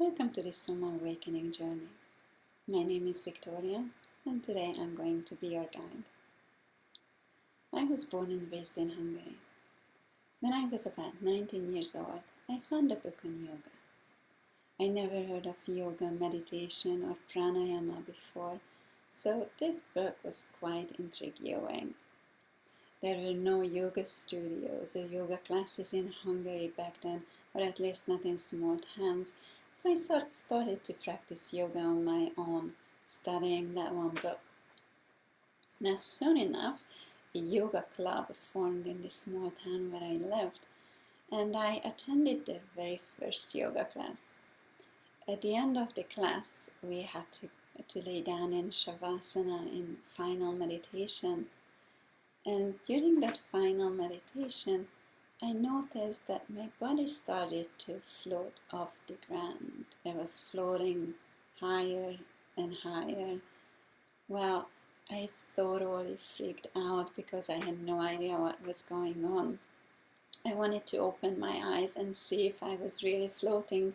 Welcome to the SOMA Awakening Journey. My name is Victoria, and today I'm going to be your guide. I was born and raised in Hungary. When I was about 19 years old, I found a book on yoga. I never heard of yoga, meditation, or pranayama before, so this book was quite intriguing. There were no yoga studios or yoga classes in Hungary back then, or at least not in small towns. So I started to practice yoga on my own, studying that one book. Now soon enough, a yoga club formed in the small town where I lived, and I attended the very first yoga class. At the end of the class, we had to lay down in Shavasana in final meditation. And during that final meditation, I noticed that my body started to float off the ground. It was floating higher and higher. Well, I thoroughly freaked out because I had no idea what was going on. I wanted to open my eyes and see if I was really floating,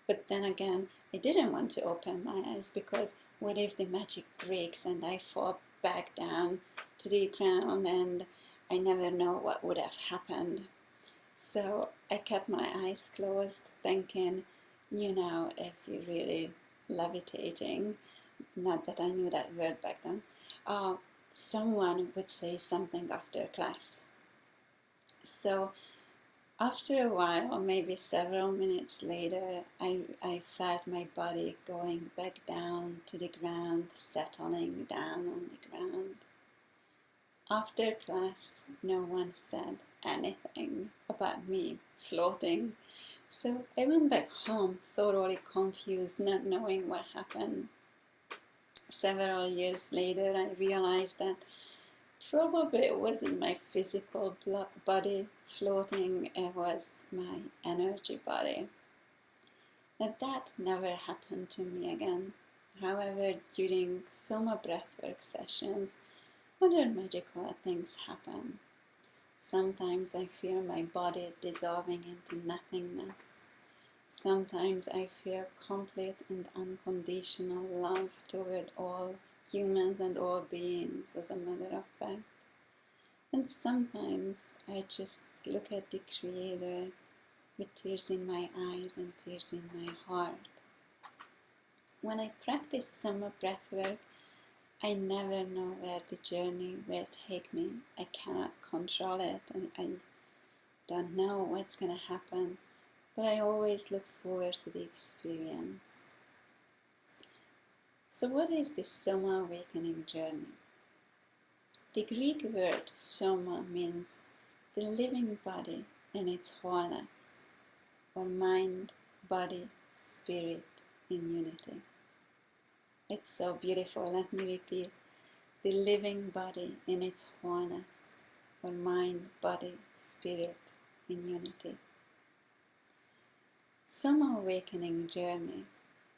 but then again, I didn't want to open my eyes because what if the magic breaks and I fall back down to the ground and I never know what would have happened. So I kept my eyes closed, thinking, if you're really levitating, not that I knew that word back then, someone would say something after class. So after a while, or maybe several minutes later, I felt my body going back down to the ground, settling down on the ground. After class, no one said anything about me floating. So I went back home, thoroughly confused, not knowing what happened. Several years later, I realized that probably it wasn't my physical body floating, it was my energy body. Now that never happened to me again. However, during SOMA breathwork sessions, other magical things happen. Sometimes I feel my body dissolving into nothingness. Sometimes I feel complete and unconditional love toward all humans and all beings, as a matter of fact. And sometimes I just look at the Creator with tears in my eyes and tears in my heart. When I practice SOMA breathwork, I never know where the journey will take me. I cannot control it, and I don't know what's going to happen, but I always look forward to the experience. So what is the SOMA awakening journey? The Greek word SOMA means the living body in its wholeness, or mind, body, spirit in unity. It's so beautiful. Let me repeat. The living body in its wholeness, or mind, body, spirit in unity. SOMA Awakening Journey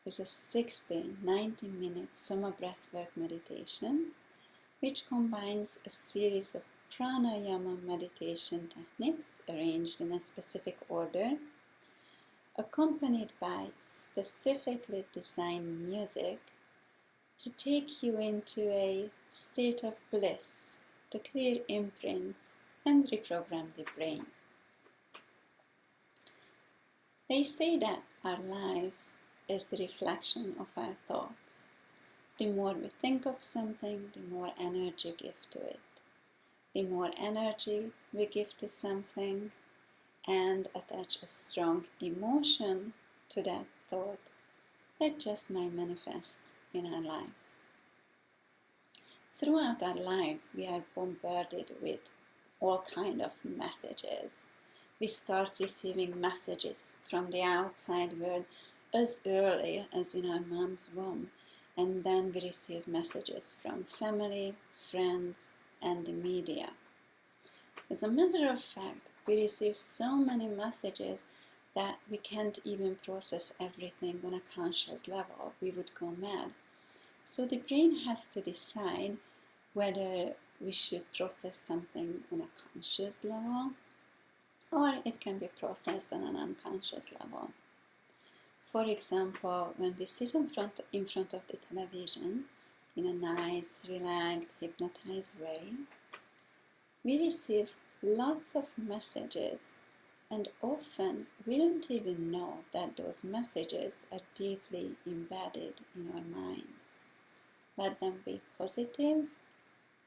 is a 90-minute SOMA breathwork meditation which combines a series of pranayama meditation techniques arranged in a specific order, accompanied by specifically designed music to take you into a state of bliss, to clear imprints and reprogram the brain. They say that our life is the reflection of our thoughts. The more we think of something, the more energy we give to it. The more energy we give to something and attach a strong emotion to that thought, that just might manifest in our life. Throughout our lives, we are bombarded with all kinds of messages. We start receiving messages from the outside world as early as in our mom's womb, and then we receive messages from family, friends, and the media. As a matter of fact, we receive so many messages that we can't even process everything on a conscious level. We would go mad. So the brain has to decide whether we should process something on a conscious level or it can be processed on an unconscious level. For example, when we sit in front of the television in a nice, relaxed, hypnotized way, we receive lots of messages, and often we don't even know that those messages are deeply embedded in our minds. Let them be positive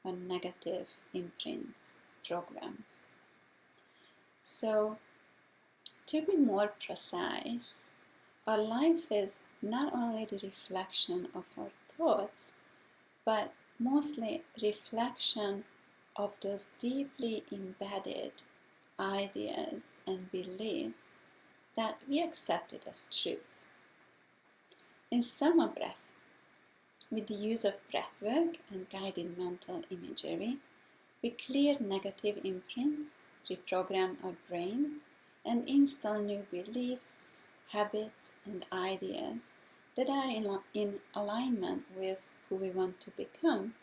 or negative imprints, programs. So, to be more precise, our life is not only the reflection of our thoughts, but mostly reflection of those deeply embedded ideas and beliefs that we accepted as truth. In SOMA breath, with the use of breathwork and guided mental imagery, we clear negative imprints, reprogram our brain, and install new beliefs, habits, and ideas that are in alignment with who we want to become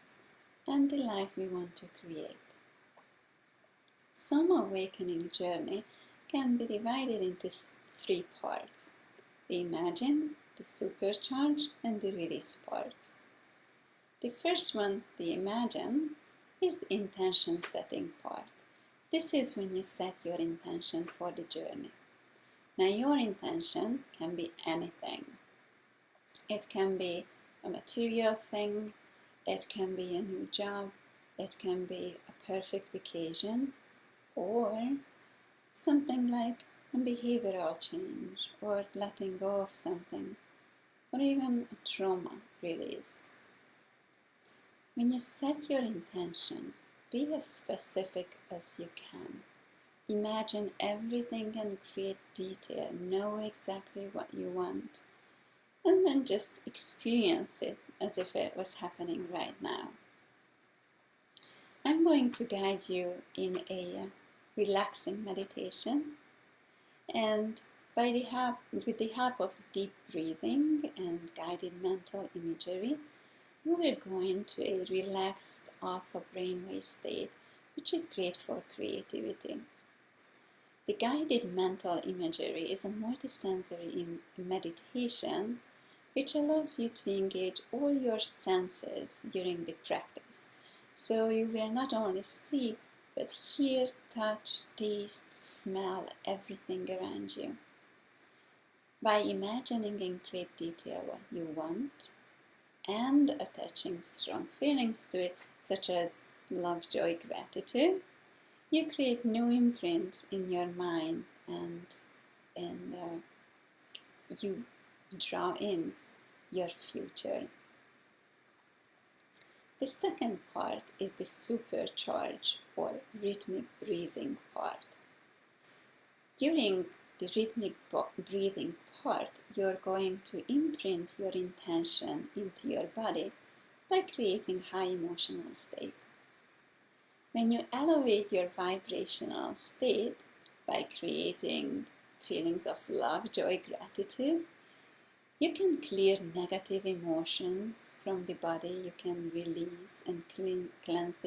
and the life we want to create. SOMA awakening journey can be divided into 3 parts: the imagine, the supercharge, and the release parts. The first one, the imagine, is the intention setting part. This is when you set your intention for the journey. Now, your intention can be anything. It can be a material thing, it can be a new job, it can be a perfect vacation, or something like a behavioral change, or letting go of something, or even a trauma release. When you set your intention, be as specific as you can. Imagine everything in great detail, know exactly what you want, and then just experience it as if it was happening right now. I'm going to guide you in a relaxing meditation, and with the help of deep breathing and guided mental imagery, you will go into a relaxed alpha brainwave state, which is great for creativity. The guided mental imagery is a multisensory meditation which allows you to engage all your senses during the practice. So you will not only see, but hear, touch, taste, smell everything around you. By imagining in great detail what you want and attaching strong feelings to it, such as love, joy, gratitude, you create new imprints in your mind, and you draw in your future. The second part is the supercharge or rhythmic breathing part. During the rhythmic breathing part, you're going to imprint your intention into your body by creating high emotional state. When you elevate your vibrational state by creating feelings of love, joy, gratitude, you can clear negative emotions from the body. You can release and cleanse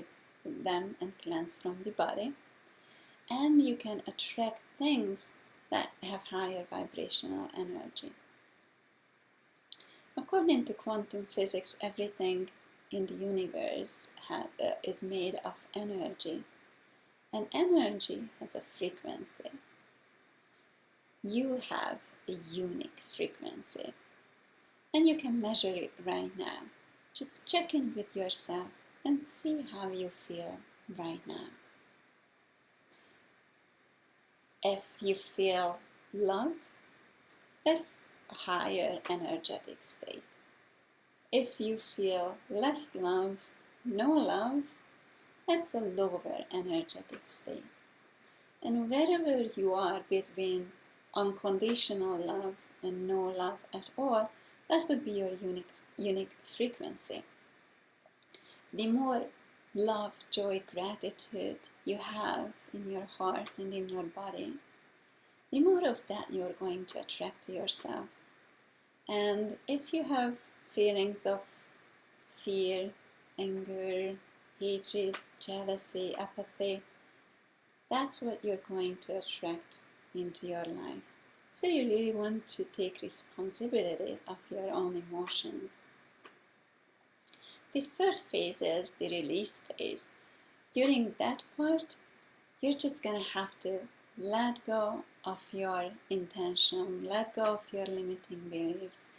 them and cleanse from the body. And you can attract things that have higher vibrational energy. According to quantum physics, everything in the universe is made of energy, and energy has a frequency. You have a unique frequency, and you can measure it right now. Just check in with yourself and see how you feel right now. If you feel love, that's a higher energetic state. If you feel less love, no love, that's a lower energetic state. And wherever you are between unconditional love and no love at all, that would be your unique frequency. The more love, joy, gratitude you have in your heart and in your body, the more of that you're going to attract to yourself. And if you have feelings of fear, anger, hatred, jealousy, apathy, that's what you're going to attract into your life. So you really want to take responsibility of your own emotions. The third phase is the release phase. During that part, you're just gonna have to let go of your intention, let go of your limiting beliefs,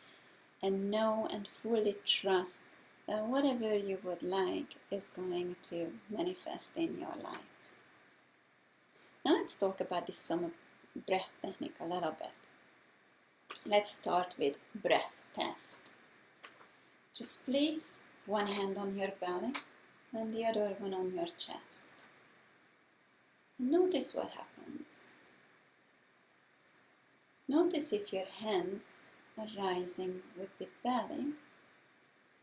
and know and fully trust that whatever you would like is going to manifest in your life. Now let's talk about the SOMA breath technique a little bit. Let's start with breath test. Just place one hand on your belly and the other one on your chest. And notice what happens. Notice if your hands are rising with the belly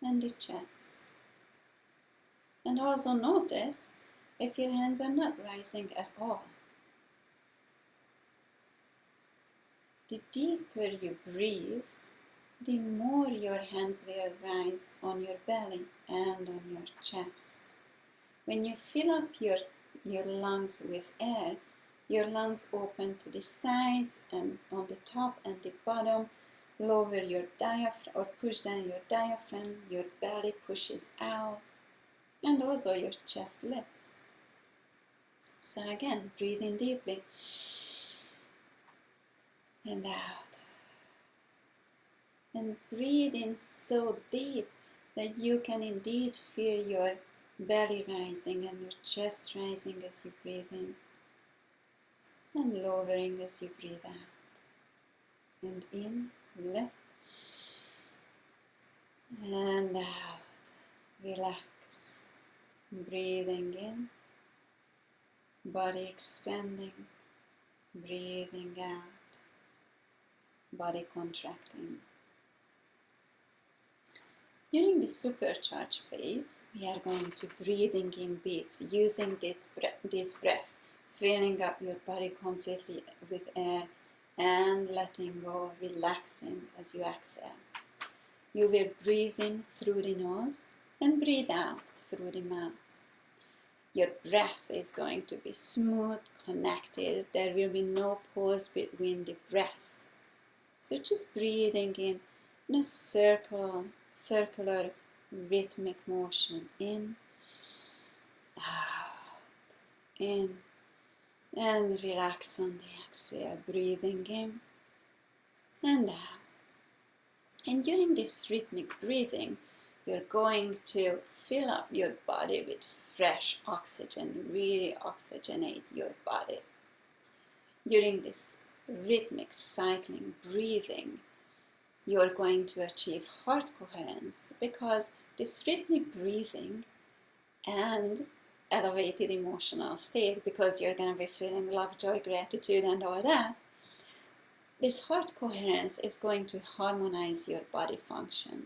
and the chest. And also notice if your hands are not rising at all. The deeper you breathe, the more your hands will rise on your belly and on your chest. When you fill up your lungs with air, your lungs open to the sides and on the top and the bottom. Lower your diaphragm or push down your diaphragm, your belly pushes out, and also your chest lifts. So again, breathe in deeply and out. And breathe in so deep that you can indeed feel your belly rising and your chest rising as you breathe in, and lowering as you breathe out. And in, lift, and out. Relax. Breathing in, body expanding. Breathing out, body contracting. During the supercharge phase, we are going to breathing in beats, using this breath, filling up your body completely with air and letting go, relaxing as you exhale. You will breathe in through the nose and breathe out through the mouth. Your breath is going to be smooth, connected. There will be no pause between the breath. So just breathing in a circular rhythmic motion. In, out, in, and relax on the exhale. Breathing in and out. And during this rhythmic breathing, you're going to fill up your body with fresh oxygen, really oxygenate your body. During this rhythmic cycling breathing, you're going to achieve heart coherence, because this rhythmic breathing and elevated emotional state, because you're going to be feeling love, joy, gratitude and all that, this heart coherence is going to harmonize your body functions.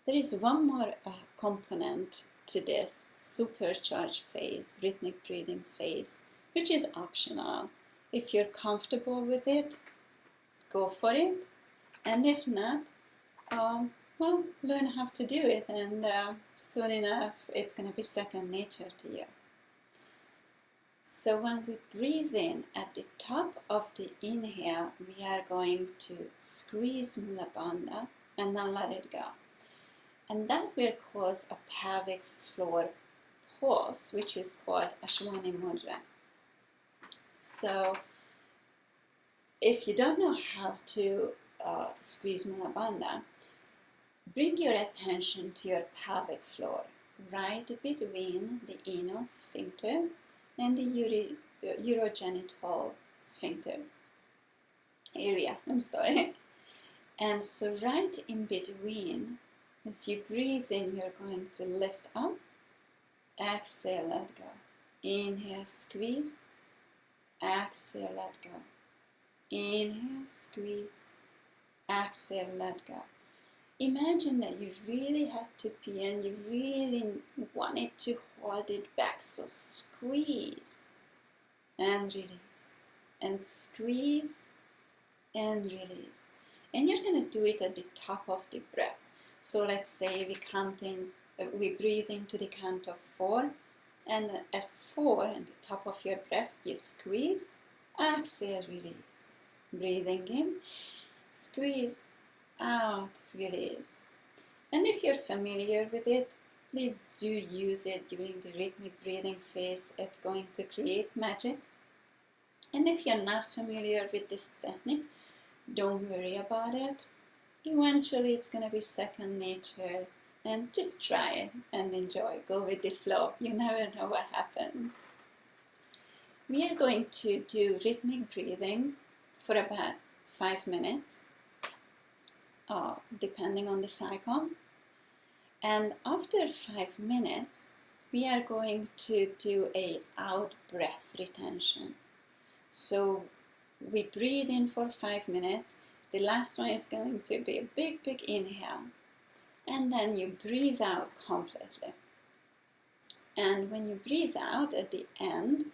There is one more component to this supercharged phase, rhythmic breathing phase, which is optional. If you're comfortable with it, go for it. And if not, well, learn how to do it, and soon enough it's going to be second nature to you. So when we breathe in at the top of the inhale, we are going to squeeze Mula Bandha and then let it go. And that will cause a pelvic floor pulse, which is called Ashwani Mudra. So if you don't know how to squeeze Mula Bandha, bring your attention to your pelvic floor, right between the anal sphincter and the urogenital sphincter area. And so right in between, as you breathe in, you're going to lift up, exhale, let go. Inhale, squeeze, exhale, let go. Inhale, squeeze, exhale, let go. Imagine that you really had to pee and you really wanted to hold it back. So squeeze and release, and squeeze and release. And you're going to do it at the top of the breath. So let's say we breathe into the count of 4, and at 4, at the top of your breath, you squeeze, exhale, release. Breathing in, squeeze, out, release. And if you're familiar with it, please do use it during the rhythmic breathing phase. It's going to create magic. And if you're not familiar with this technique, don't worry about it. Eventually it's going to be second nature, and just try it and enjoy. Go with the flow. You never know what happens. We are going to do rhythmic breathing for about 5 minutes, depending on the cycle. And after 5 minutes, we are going to do a out breath retention. So we breathe in for 5 minutes. The last one is going to be a big, big inhale. And then you breathe out completely. And when you breathe out at the end,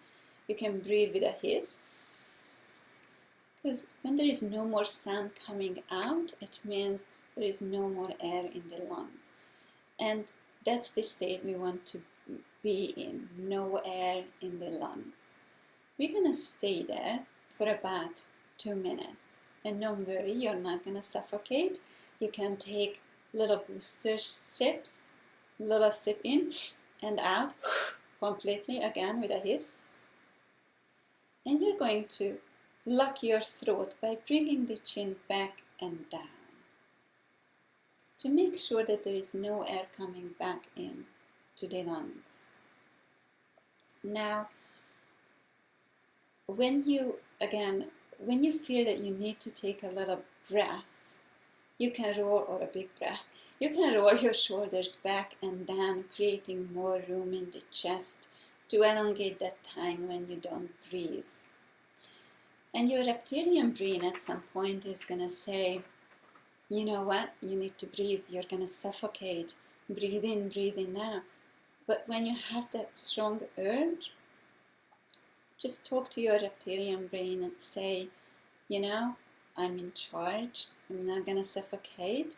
you can breathe with a hiss. Because when there is no more sound coming out, it means there is no more air in the lungs. And that's the state we want to be in, no air in the lungs. We're going to stay there for about 2 minutes. And don't worry, you're not going to suffocate. You can take little booster sips, little sip in and out, completely again with a hiss. And you're going to lock your throat by bringing the chin back and down, to make sure that there is no air coming back in to the lungs. Now, when you feel that you need to take a little breath, you can roll, or a big breath, you can roll your shoulders back and down, creating more room in the chest to elongate that time when you don't breathe. And your reptilian brain at some point is going to say, you know what, you need to breathe, you're going to suffocate, breathe in now. But when you have that strong urge, just talk to your reptilian brain and say, you know, I'm in charge, I'm not going to suffocate,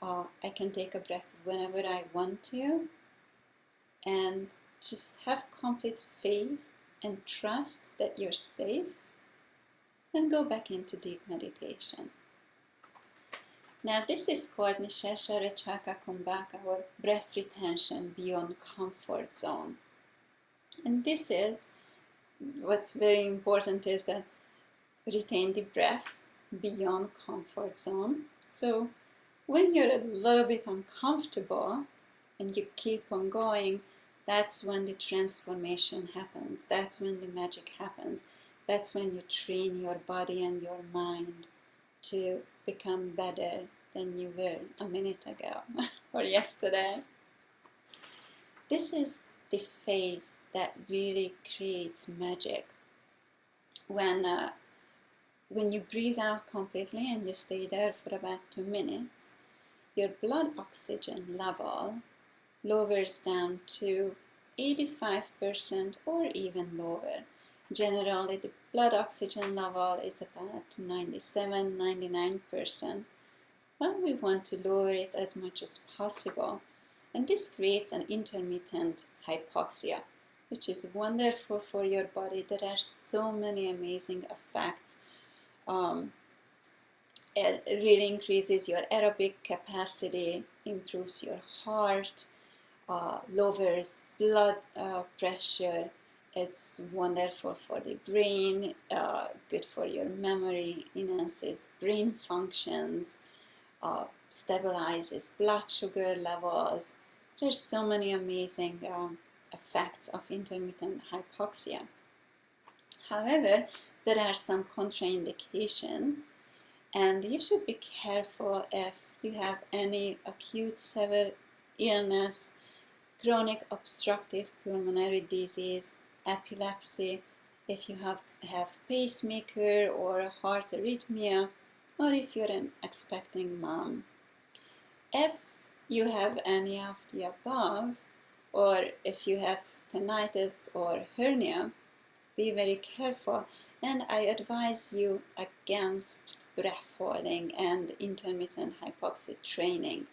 I can take a breath whenever I want to, and just have complete faith and trust that you're safe, and go back into deep meditation. Now this is called Nishesha Rechaka Kumbhaka, or breath retention beyond comfort zone. And this is, what's very important is that retain the breath beyond comfort zone. So when you're a little bit uncomfortable and you keep on going, that's when the transformation happens. That's when the magic happens. That's when you train your body and your mind to become better than you were a minute ago or yesterday. This is the phase that really creates magic. When you breathe out completely and you stay there for about 2 minutes, your blood oxygen level lowers down to 85% or even lower. Generally, the blood oxygen level is about 97–99%. But we want to lower it as much as possible. And this creates an intermittent hypoxia, which is wonderful for your body. There are so many amazing effects. It really increases your aerobic capacity, improves your heart, lowers blood pressure. It's wonderful for the brain, good for your memory, enhances brain functions, stabilizes blood sugar levels. There's so many amazing effects of intermittent hypoxia. However, there are some contraindications, and you should be careful if you have any acute severe illness, chronic obstructive pulmonary disease, epilepsy, if you have pacemaker or a heart arrhythmia, or if you're an expecting mom. If you have any of the above, or if you have tinnitus or hernia, be very careful, and I advise you against breath holding and intermittent hypoxic training.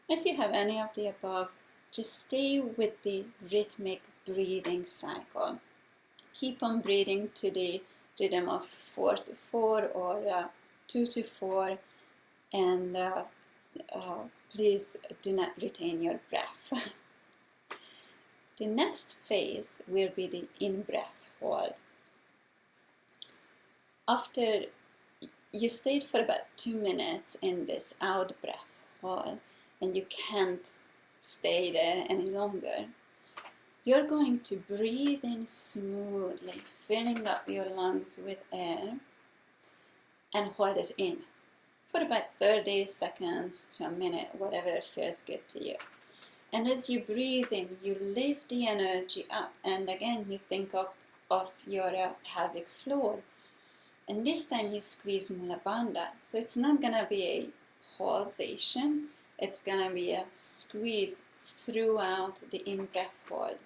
If you have any of the above, just stay with the rhythmic breathing cycle. Keep on breathing to the rhythm of 4-4 or 2-4, and please do not retain your breath. The next phase will be the in-breath hold. After you stayed for about 2 minutes in this out-breath hold, and you can't stay there any longer, you're going to breathe in smoothly, filling up your lungs with air, and hold it in for about 30 seconds to a minute, whatever feels good to you. And as you breathe in, you lift the energy up, and again you think of your pelvic floor. And this time you squeeze Mula Bandha. So it's not going to be a pulsation, it's going to be a squeeze throughout the in-breath hold.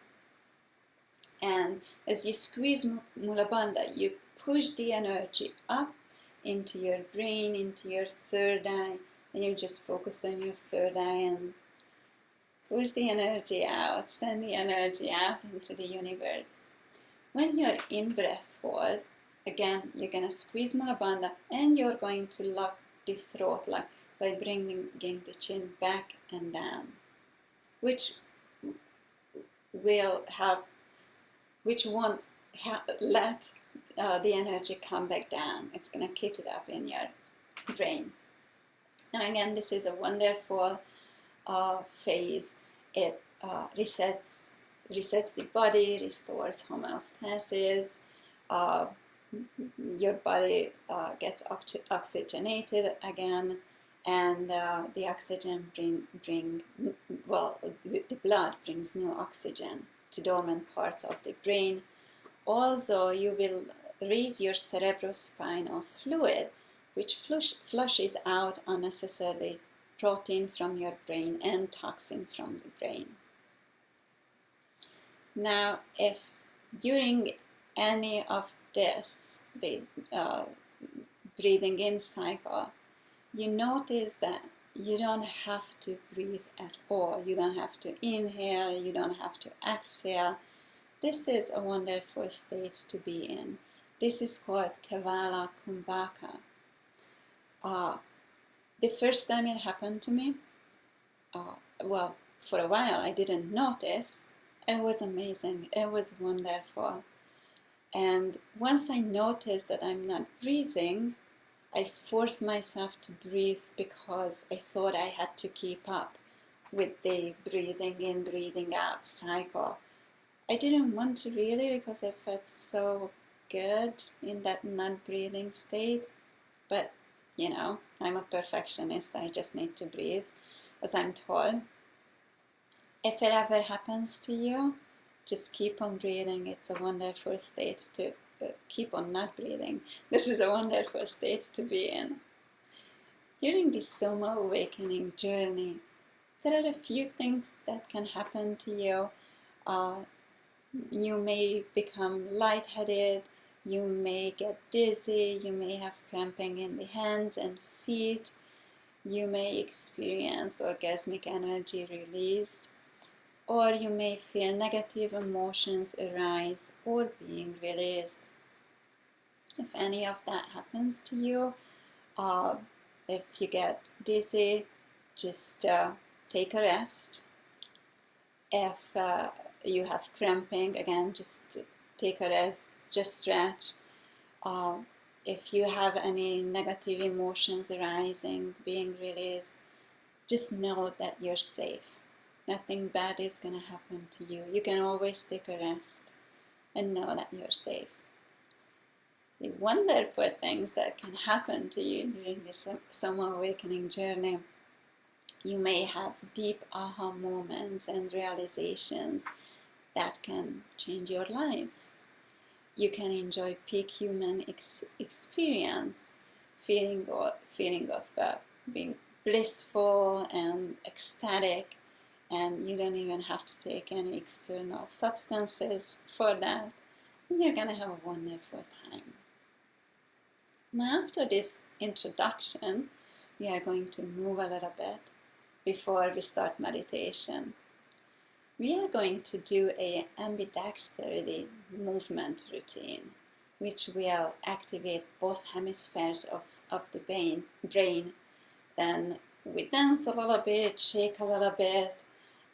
And as you squeeze Mula Bandha, you push the energy up into your brain, into your third eye, and you just focus on your third eye and push the energy out, send the energy out into the universe. When you're in breath hold, again, you're going to squeeze Mula Bandha, and you're going to lock the throat lock by bringing the chin back and down, which won't let the energy come back down. It's going to keep it up in your brain. Now again, this is a wonderful phase. It resets the body, restores homeostasis. Your body gets oxygenated again, and the oxygen the blood brings new oxygen to dormant parts of the brain. Also, you will raise your cerebrospinal fluid, which flushes out unnecessarily protein from your brain and toxin from the brain. Now, if during any of this, the breathing in cycle, you notice that you don't have to breathe at all. You don't have to inhale, you don't have to exhale. This is a wonderful state to be in. This is called Kevala Kumbhaka. The first time it happened to me, for a while I didn't notice. It was amazing. It was wonderful. And once I noticed that I'm not breathing, I forced myself to breathe because I thought I had to keep up with the breathing in, breathing out cycle. I didn't want to really, because I felt so good in that not breathing state. But, you know, I'm a perfectionist. I just need to breathe, as I'm told. If it ever happens to you, just keep on breathing. It's a wonderful state to keep on not breathing. This is a wonderful state to be in. During the SOMA awakening journey, there are a few things that can happen to you. You may become lightheaded, you may get dizzy, you may have cramping in the hands and feet, you may experience orgasmic energy released, or you may feel negative emotions arise or being released. If any of that happens to you, if you get dizzy, just take a rest. If you have cramping, again, just take a rest, just stretch. If you have any negative emotions arising, being released, just know that you're safe. Nothing bad is going to happen to you. You can always take a rest and know that you're safe. The wonderful things that can happen to you during this SOMA awakening journey: you may have deep aha moments and realizations that can change your life. You can enjoy peak human experience, feeling of being blissful and ecstatic, and you don't even have to take any external substances for that. And you're going to have a wonderful time. Now, after this introduction, we are going to move a little bit before we start meditation. We are going to do an ambidexterity movement routine. which will activate both hemispheres of the brain. Then we dance a little bit, shake a little bit,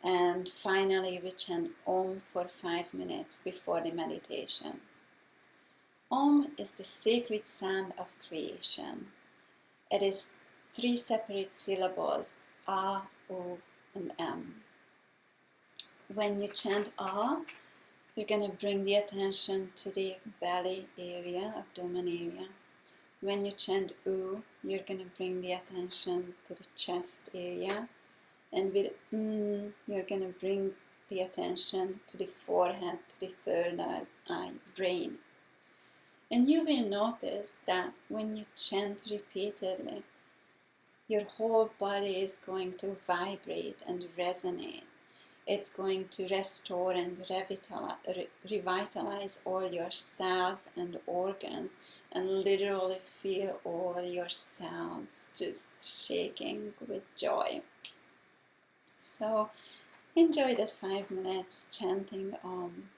and finally we chant Om for 5 minutes before the meditation. Om is the sacred sound of creation. It is 3 separate syllables, A, U, and M. When you chant A, you're going to bring the attention to the belly area, abdomen area. When you chant U, you're going to bring the attention to the chest area. And with you're going to bring the attention to the forehead, to the third eye, brain. And you will notice that when you chant repeatedly, your whole body is going to vibrate and resonate. It's going to restore and revitalize all your cells and organs, and literally feel all your cells just shaking with joy. So enjoy that 5 minutes chanting Om.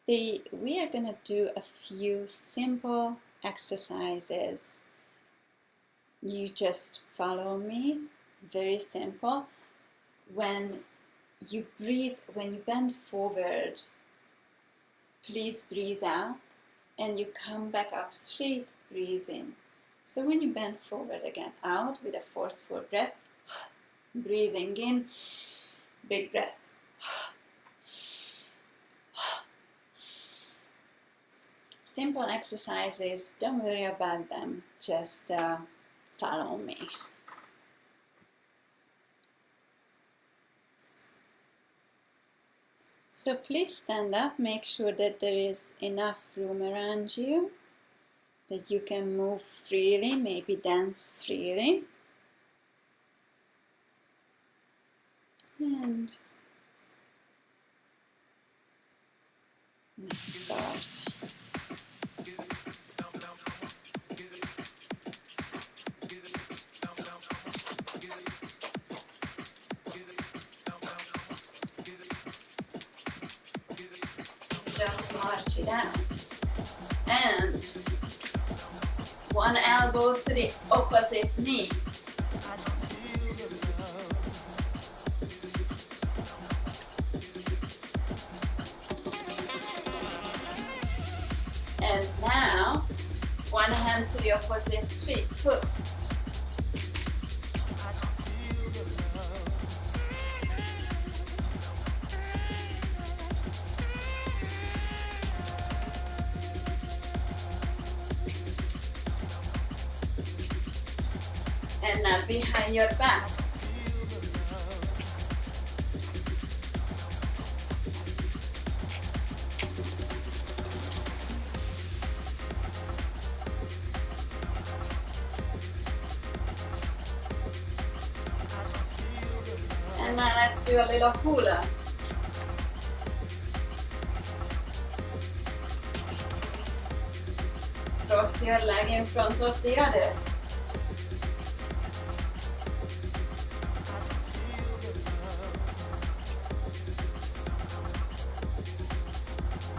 We are going to do a few simple exercises. You just follow me, very simple. When you breathe, when you bend forward, please breathe out, and you come back up straight, breathe in. So when you bend forward again, out with a forceful breath, breathing in, big breath. Simple exercises, don't worry about them, just follow me. So please stand up, make sure that there is enough room around you, that you can move freely, maybe dance freely. And let's start. Just march it out. And one elbow to the opposite knee. And now, one hand to the opposite foot. And now behind your back. And now let's do a little hula. Cross your leg in front of the other.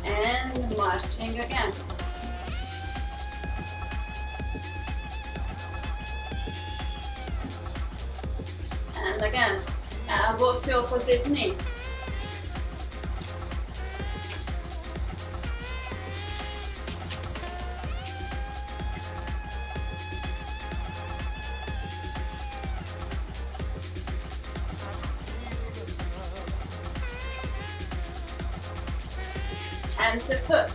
And marching again. And again, elbow to opposite knee. Hand to foot.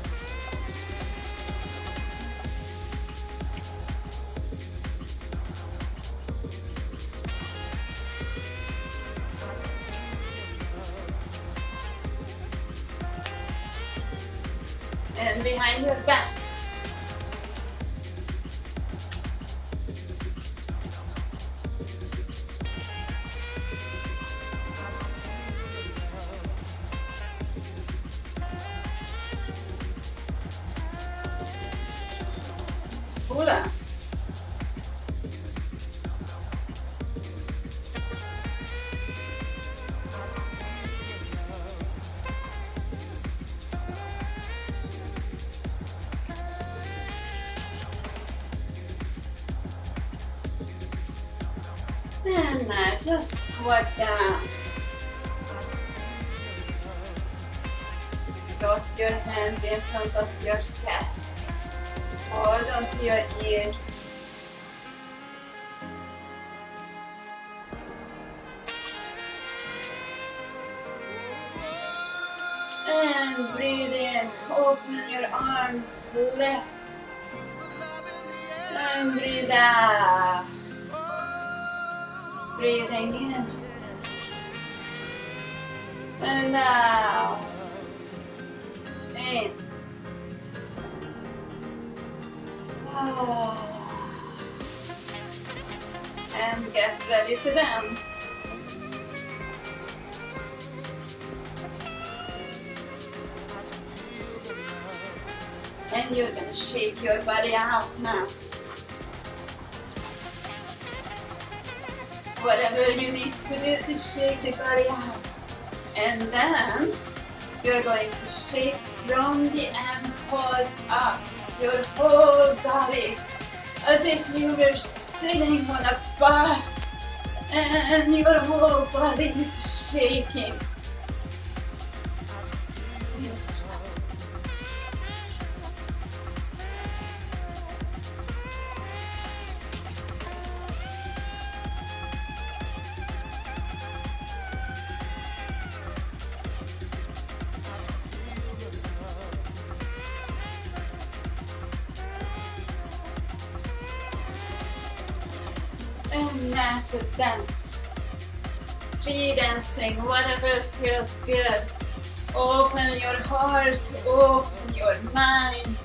And behind your back. Hula. Then just squat down. Cross your hands in front of your chest. Hold onto your ears. And breathe in. Open your arms, lift. And breathe out. Breathing in. And out. In. And get ready to dance. And you're gonna shake your body out now. Whatever you need to do to shake the body out. And then you're going to shake from the ankles up your whole body as if you were sitting on a bus and your whole body is shaking. And now just dance. Free dancing, whatever feels good. Open your heart, open your mind.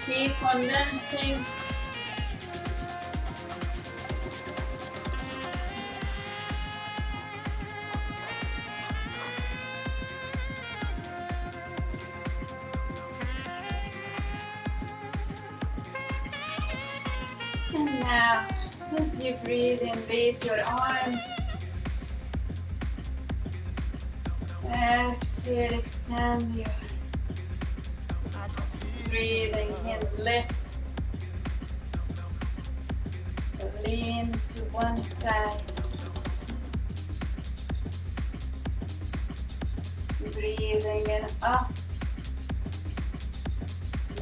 Keep on dancing. And now, as you breathe in, raise your arms. Exhale, extend your arms. Breathing in, lift. Lean to one side. Breathing in, up.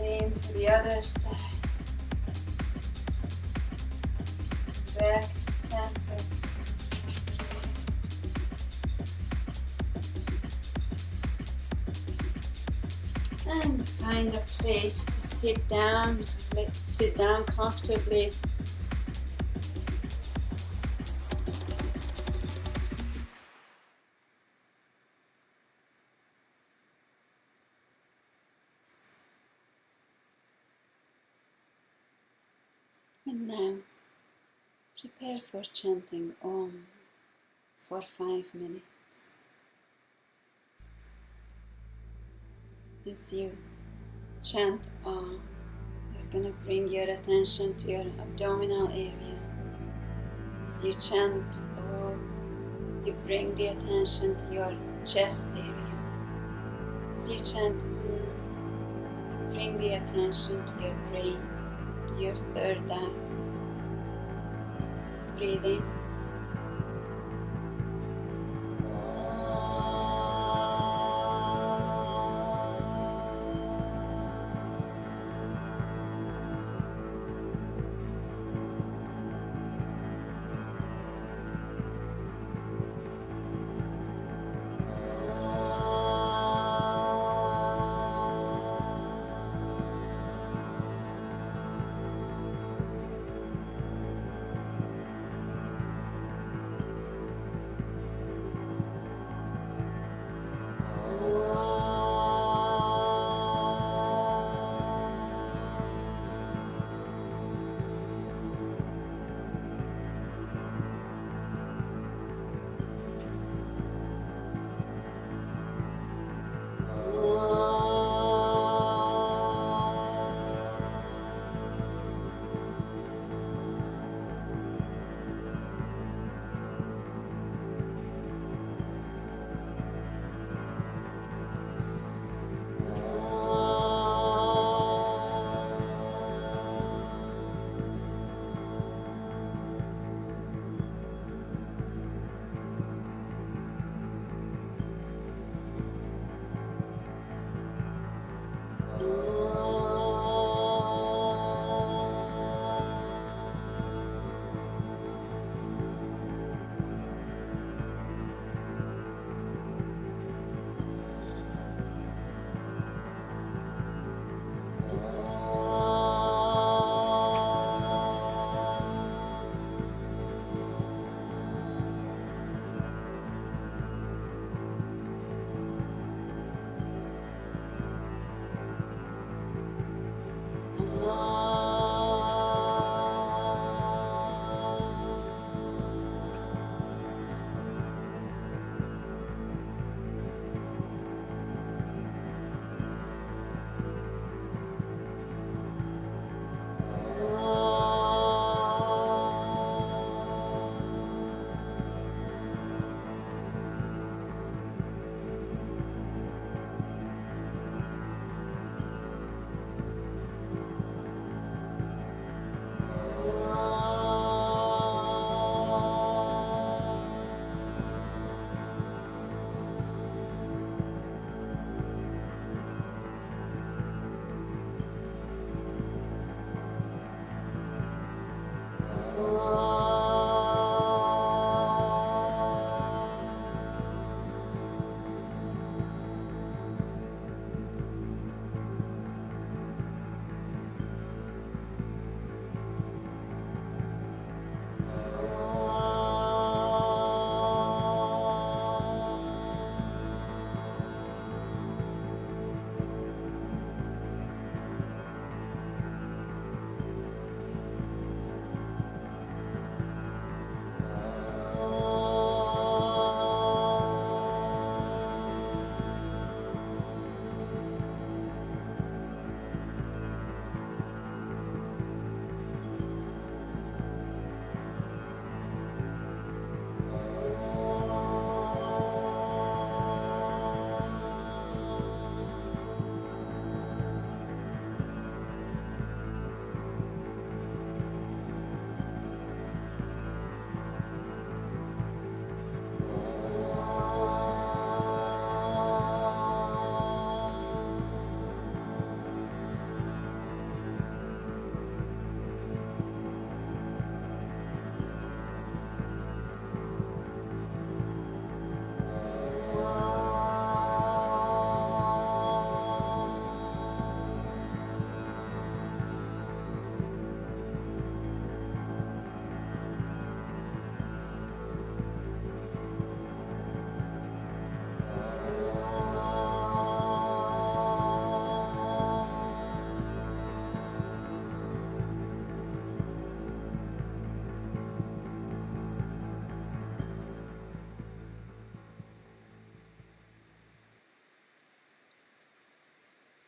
Lean to the other side. Back to center. And find a place to sit down. Sit down comfortably. And now, prepare for chanting Om for 5 minutes. As you chant Om, you're going to bring your attention to your abdominal area. As you chant Om, you bring the attention to your chest area. As you chant you bring the attention to your brain, to your third eye. Breathe in.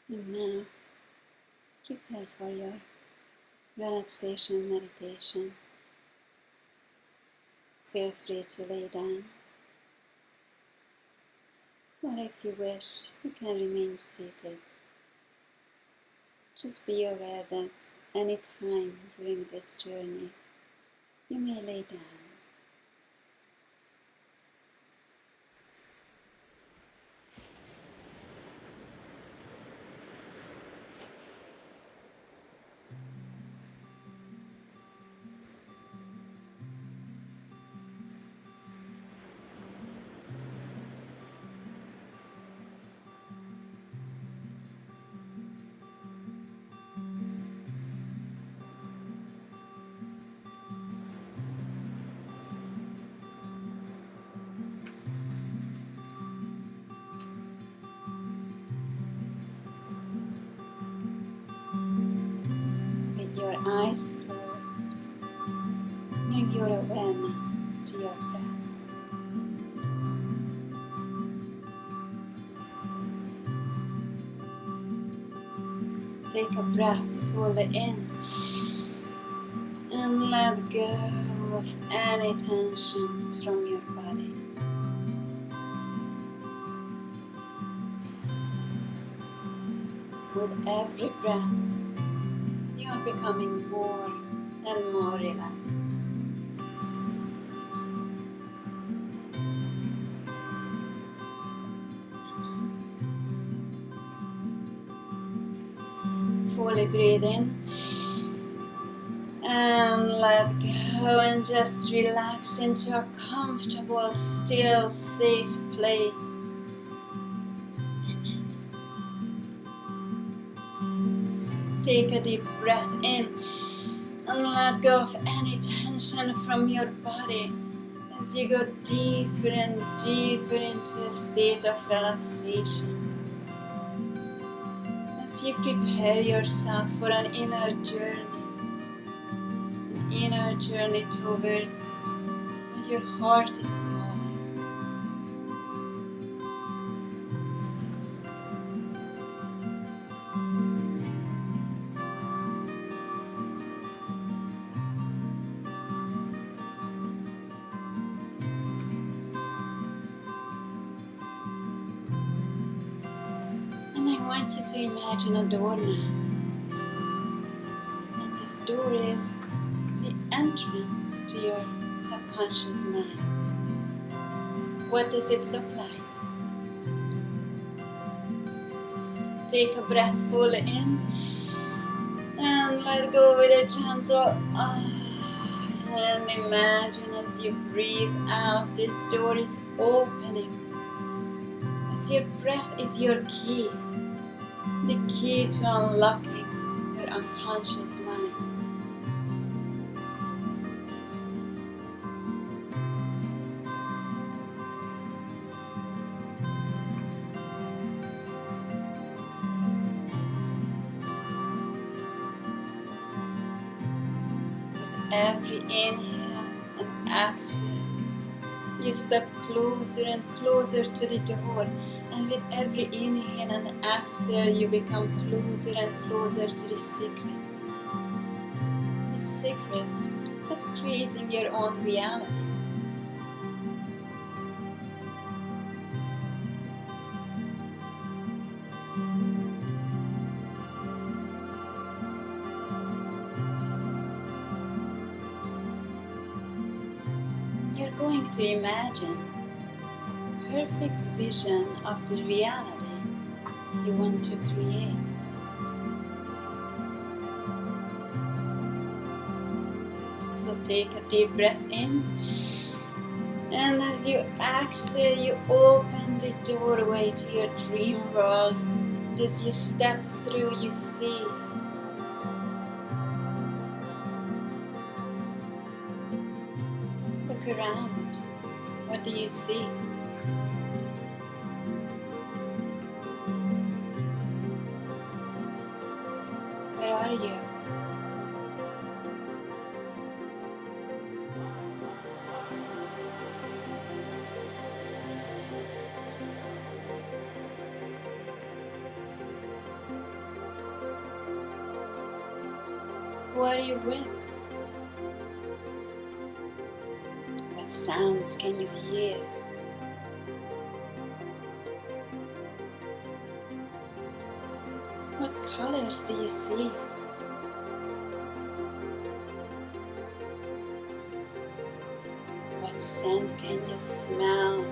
And now, prepare for your relaxation meditation. Feel free to lay down, or if you wish, you can remain seated. Just be aware that any time during this journey, you may lay down. With your eyes closed, bring your awareness to your breath. Take a breath fully in and let go of any tension from your body. With every breath, you are becoming more and more relaxed. Fully breathe in and let go and just relax into a comfortable, still, safe place. Take a deep breath in and let go of any tension from your body as you go deeper and deeper into a state of relaxation. As you prepare yourself for an inner journey towards where your heart is calling. And I want you to imagine a door now. And this door is the entrance to your subconscious mind. What does it look like? Take a breath fully in and let go with a gentle and imagine as you breathe out, this door is opening. As your breath is your key, the key to unlocking your unconscious mind. With every inhale and exhale, you step closer and closer to the door, and with every inhale and exhale, you become closer and closer to the secret of creating your own reality. And you're going to imagine a perfect vision of the reality you want to create. So take a deep breath in, and as you exhale, you open the doorway to your dream world. And as you step through, you see. Look around. What do you see? Where are you? Who are you with? What sounds can you hear? What colors do you see? What scent can you smell?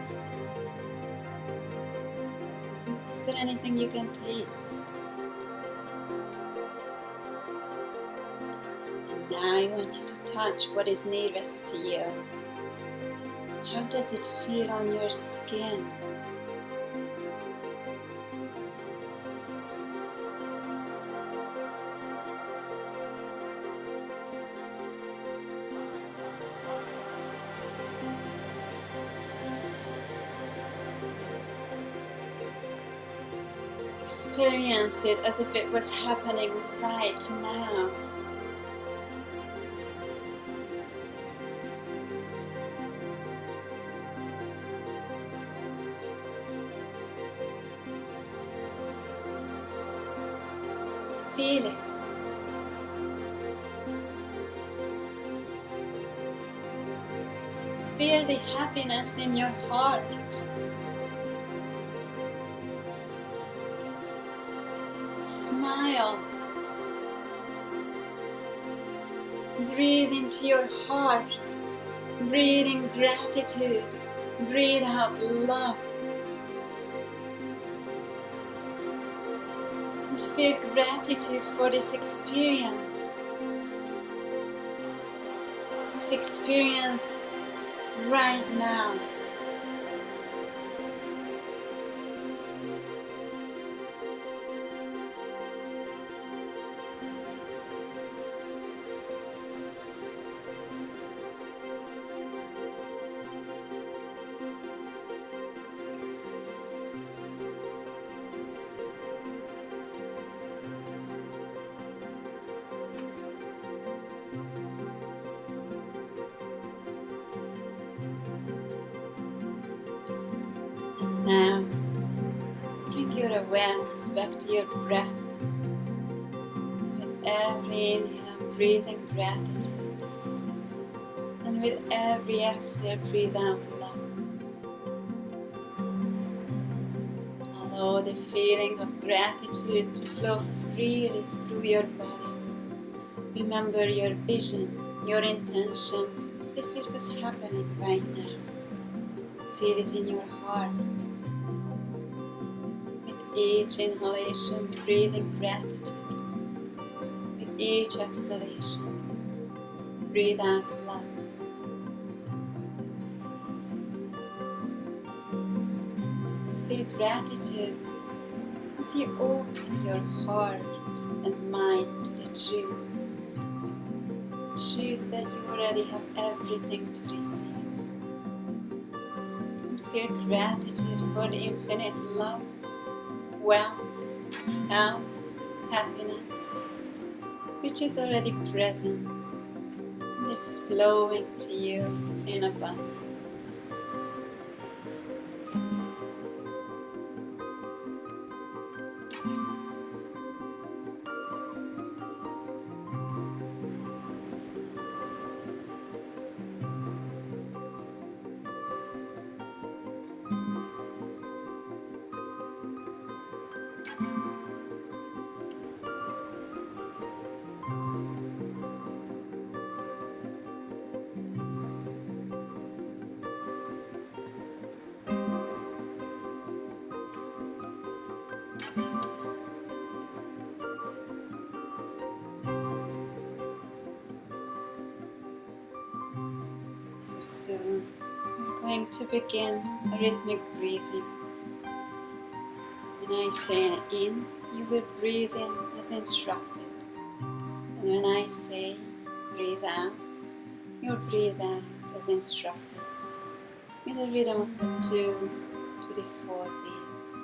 Is there anything you can taste? And now I want you to touch what is nearest to you. How does it feel on your skin? Experience it as if it was happening right now. Feel it. Feel the happiness in your heart. Smile. Breathe into your heart. Breathe in gratitude. Breathe out love. And feel gratitude for this experience. This experience right now. And now, bring your awareness back to your breath. With every inhale, breathe in gratitude. And with every exhale, breathe out love. Allow the feeling of gratitude to flow freely through your body. Remember your vision, your intention, as if it was happening right now. Feel it in your heart. With each inhalation, breathe in gratitude. With each exhalation, breathe out love. Feel gratitude as you open your heart and mind to the truth. The truth that you already have everything to receive. And feel gratitude for the infinite love, wealth, health, happiness, which is already present and is flowing to you in abundance. Soon, we're going to begin a rhythmic breathing. When I say in, you will breathe in as instructed. And when I say breathe out, you'll breathe out as instructed. With a rhythm of a 2 to the 4 beat.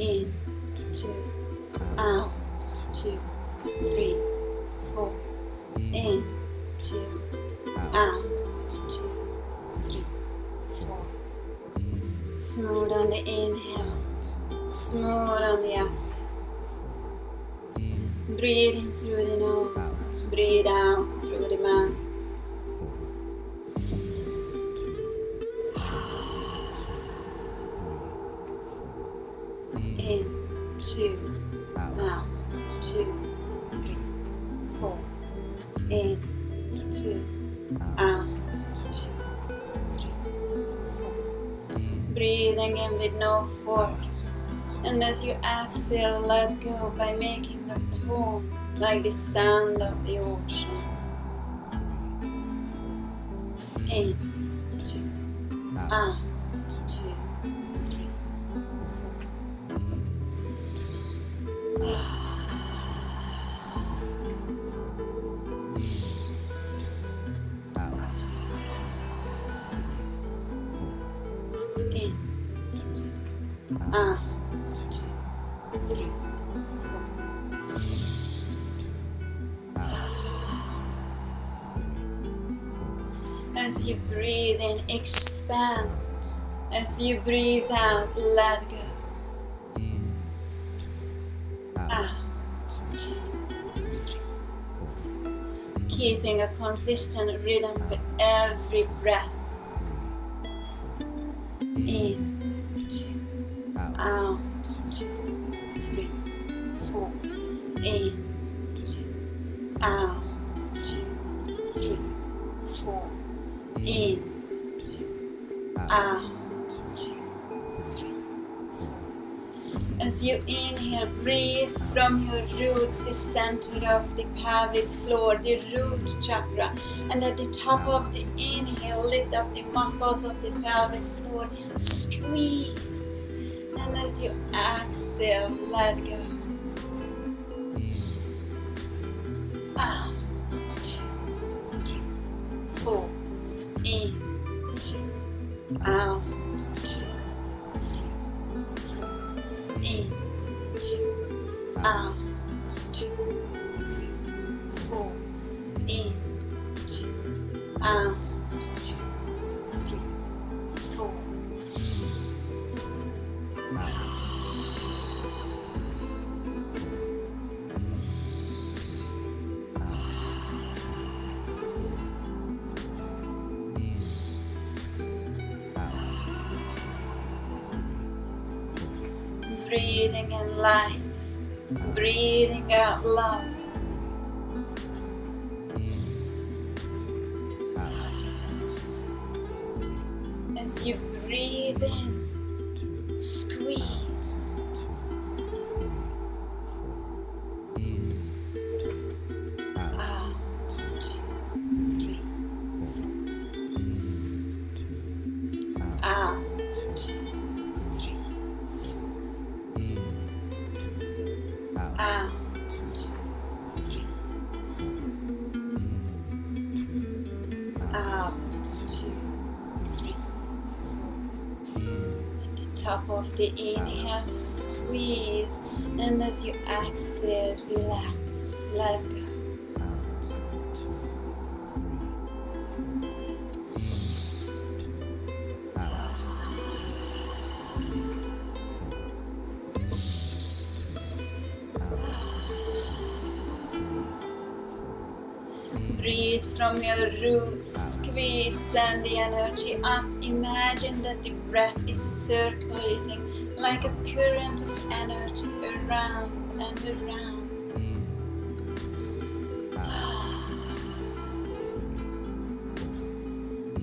In, two, out, 2, 3, 4. In, 2, out, 2, 3, 4. Smooth on the inhale, smooth on the exhale. Breathe in through the nose, breathe out through the mouth. In, 2, out, 2, 3, 4. In, 2, out, 2, 3, 4. Breathing in with no force. And as you exhale, let go by making the tone like the sound of the ocean. In, 2, out, 2, 3, 4. In, 2, out, 2, 3, 4. As you breathe in, expand. As you breathe out, let go. Out, 2, 3, 4. Keeping a consistent rhythm with every breath. In, 2, out, 2, 3, 4. In, 2, out, 2, 3, 4. In, 2, out, 2, 3, 4. As you inhale, breathe from your roots, the center of the pelvic floor, the root chakra. And at the top of the inhale, lift up the muscles of the pelvic floor, squeeze. And as you exhale, let go. Out, 2, 3, 4. In, 2, out, 2, 3, 4. In, 2, out, 2, 3, 4. In, 2, out, 2, 3, 4. Breathing in life, breathing out love. As you breathe in, squeeze. Out, 2, 3, 4. Out, 2, 3, 4. Out, 2, 3, 4. Out, 2, 3, 4. At the top of the inhale, squeeze. And as you exhale, relax, let go. Breathe from your roots, squeeze, send the energy up. Imagine that the breath is circulating like a current of energy around and around.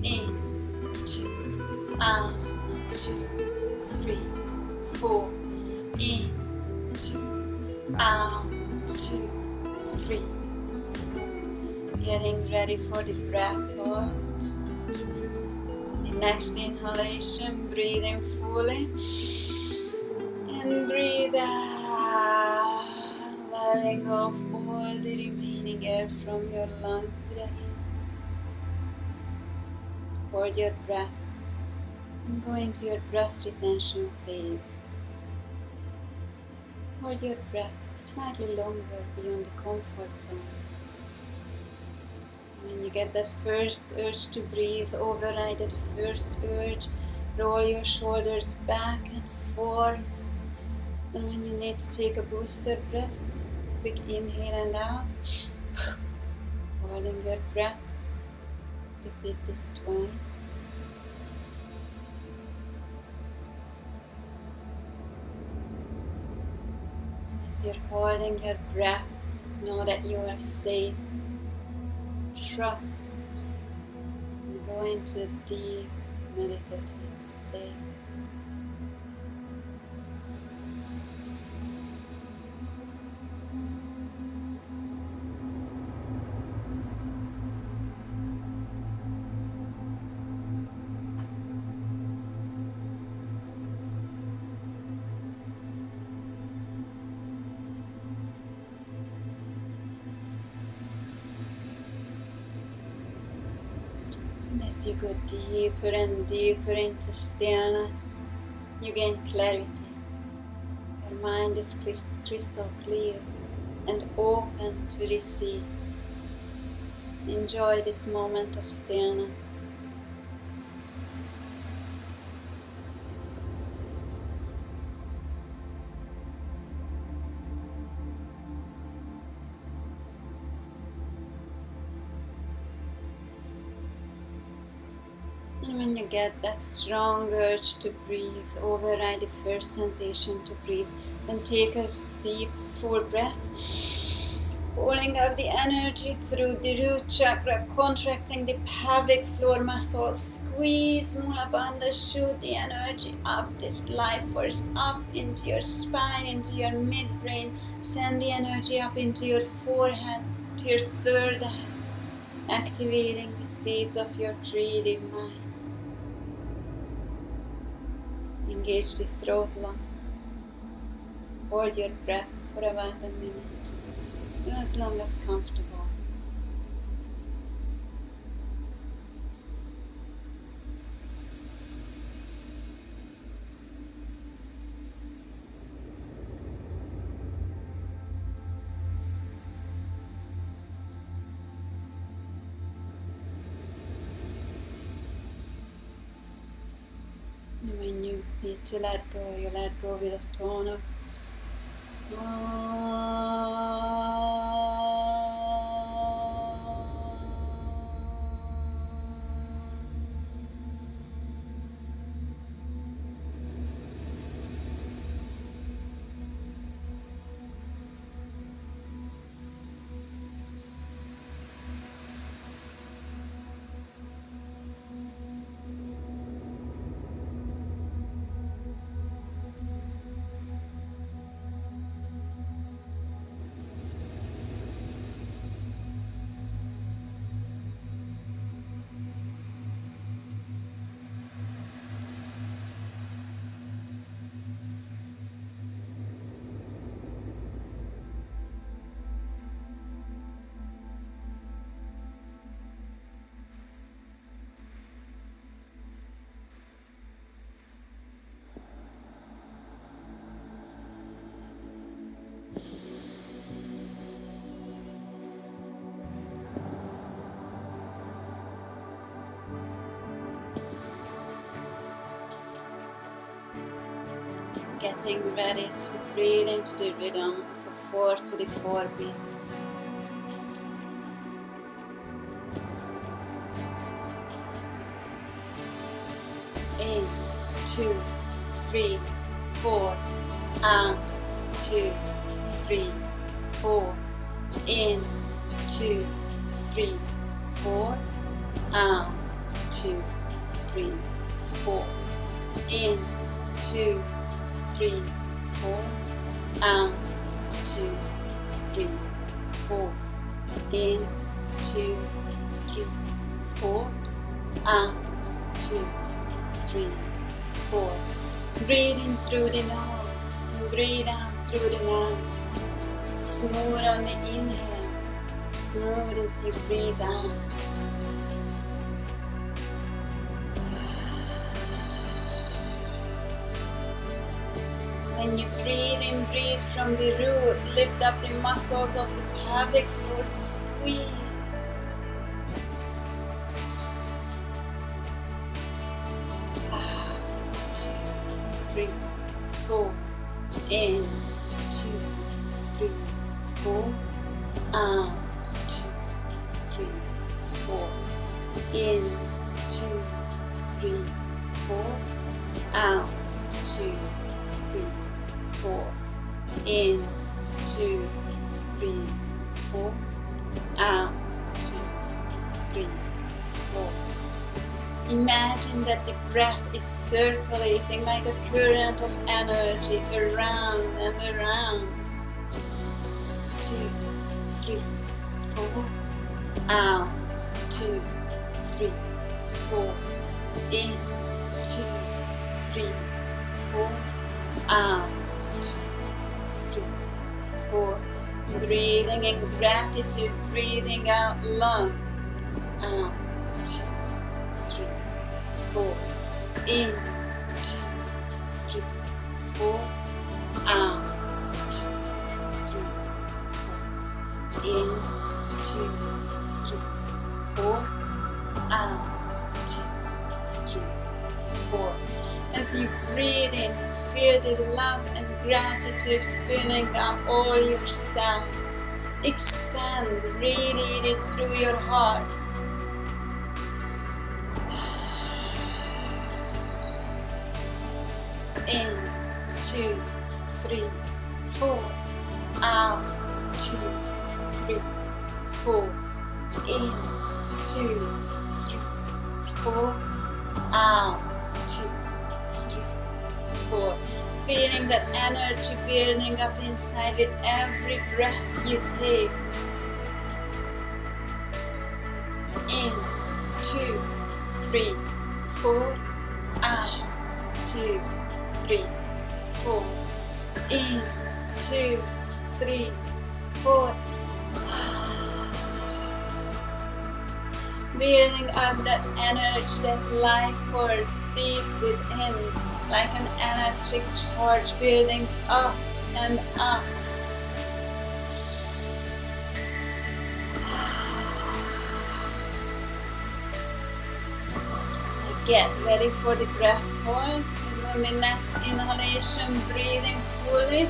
In, 2, out, 2, 3, 4. In, 2, out, Getting ready for the breath hold. The next inhalation, breathing fully. And breathe out, letting go of all the remaining air from your lungs with ease. Hold your breath and go into your breath retention phase. Hold your breath slightly longer beyond the comfort zone. When you get that first urge to breathe, override that first urge, roll your shoulders back and forth. And when you need to take a booster breath, quick inhale and out, holding your breath, repeat this twice. And as you're holding your breath, know that you are safe. Trust and go into a deep meditative state. As you go deeper and deeper into stillness, you gain clarity. Your mind is crystal clear and open to receive. Enjoy this moment of stillness. And when you get that strong urge to breathe, override the first sensation to breathe. Then take a deep, full breath, pulling up the energy through the root chakra, contracting the pelvic floor muscles. Squeeze Mula Bandha, shoot the energy up, this life force up into your spine, into your midbrain. Send the energy up into your forehead, to your third eye, activating the seeds of your creative mind. Engage the throat lung. Hold your breath for about a minute, or as long as comfortable. And when you need to let go, you let go with a tone of getting ready to breathe into the rhythm of a 4 to the 4 beat. In, 2, 3, 4, out, 2, 3, 4, in, 2, 3, 4, out, 2, 3, 4, in, 2, 3, 4, out, 2, 3, 4, in, 2, 3, 4. Out, 2, 3, 4. Breathe in through the nose and breathe out through the mouth. Smooth on the inhale, smooth as you breathe out. When you breathe in, breathe from the root. Lift up the muscles of the pelvic floor. Squeeze. Out, 2, 3, 4. In, 2, 3, 4. Out, 2, 3, 4. In, 2, 3, 4. Out, 2, 3, 4. In, 2, 3, 4. Out, 2, 3, 4. Imagine that the breath is circulating like a current of energy around and around. 2, 3, 4. Out, 2, 3, 4. In, 2, 3, 4. Out, 2, 3, 4. Breathing in gratitude, breathing out long. Out, 2, 3, 4. In, 2, 3, 4. Out, 2, 3, 4. In, 2, 3, 4. Out, 2, 3, 4. As you breathe in, feel the love and gratitude filling up all your cells. Expand, radiate it through your heart. In, 2, 3, 4. Out, 2, 3, 4. In, 2, 3, 4. Out, 2, 3, 4. Feeling that energy building up inside with every breath you take. In, 2, 3, 4. Out, 2, 3, 4. In, 2, 3, 4. Building up that energy, that life force deep within, like an electric charge building up and up. Get ready for the breath hold. On the next inhalation, breathing fully.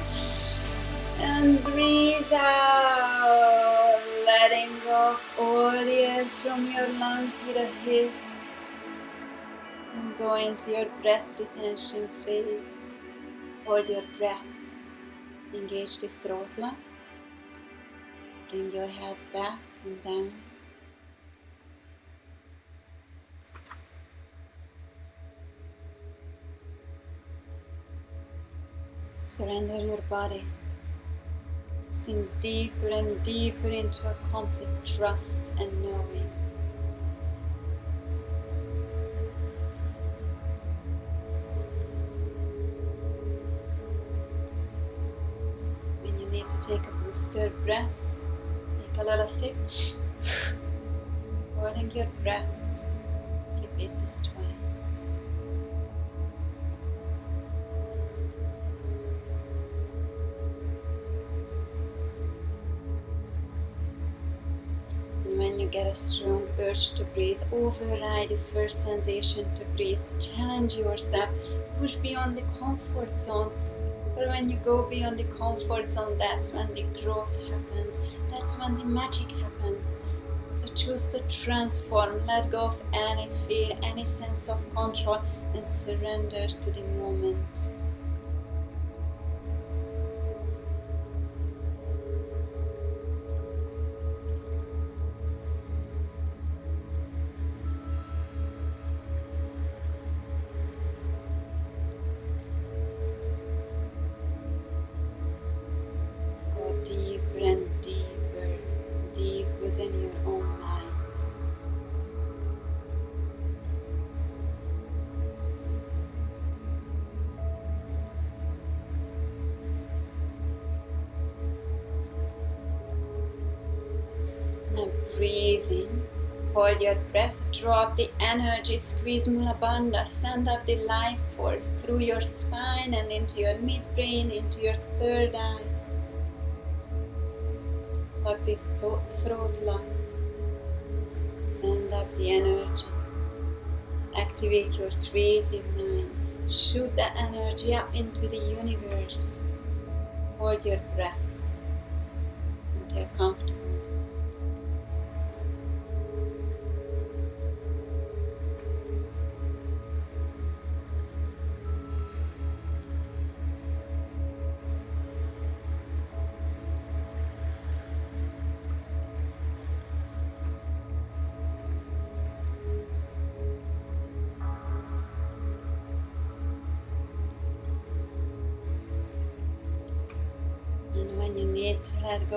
And breathe out, letting go of all the air from your lungs with a hiss. And go into your breath retention phase. Hold your breath. Engage the throat lock. Bring your head back and down. Surrender your body. Sink deeper and deeper into a complete trust and knowing. When you need to take a booster breath, take a little sip. Holding your breath. Repeat this twice. When you get a strong urge to breathe, override the first sensation to breathe. Challenge yourself. Push beyond the comfort zone. But when you go beyond the comfort zone, that's when the growth happens. That's when the magic happens. So choose to transform. Let go of any fear, any sense of control, and surrender to the moment. Deeper and deeper, deep within your own mind. Now breathe in. Hold your breath, drop the energy, squeeze Mula Bandha, send up the life force through your spine and into your midbrain, into your third eye. Lock the throat lock. Send up the energy. Activate your creative mind. Shoot the energy up into the universe. Hold your breath until comfortable. And when you need to let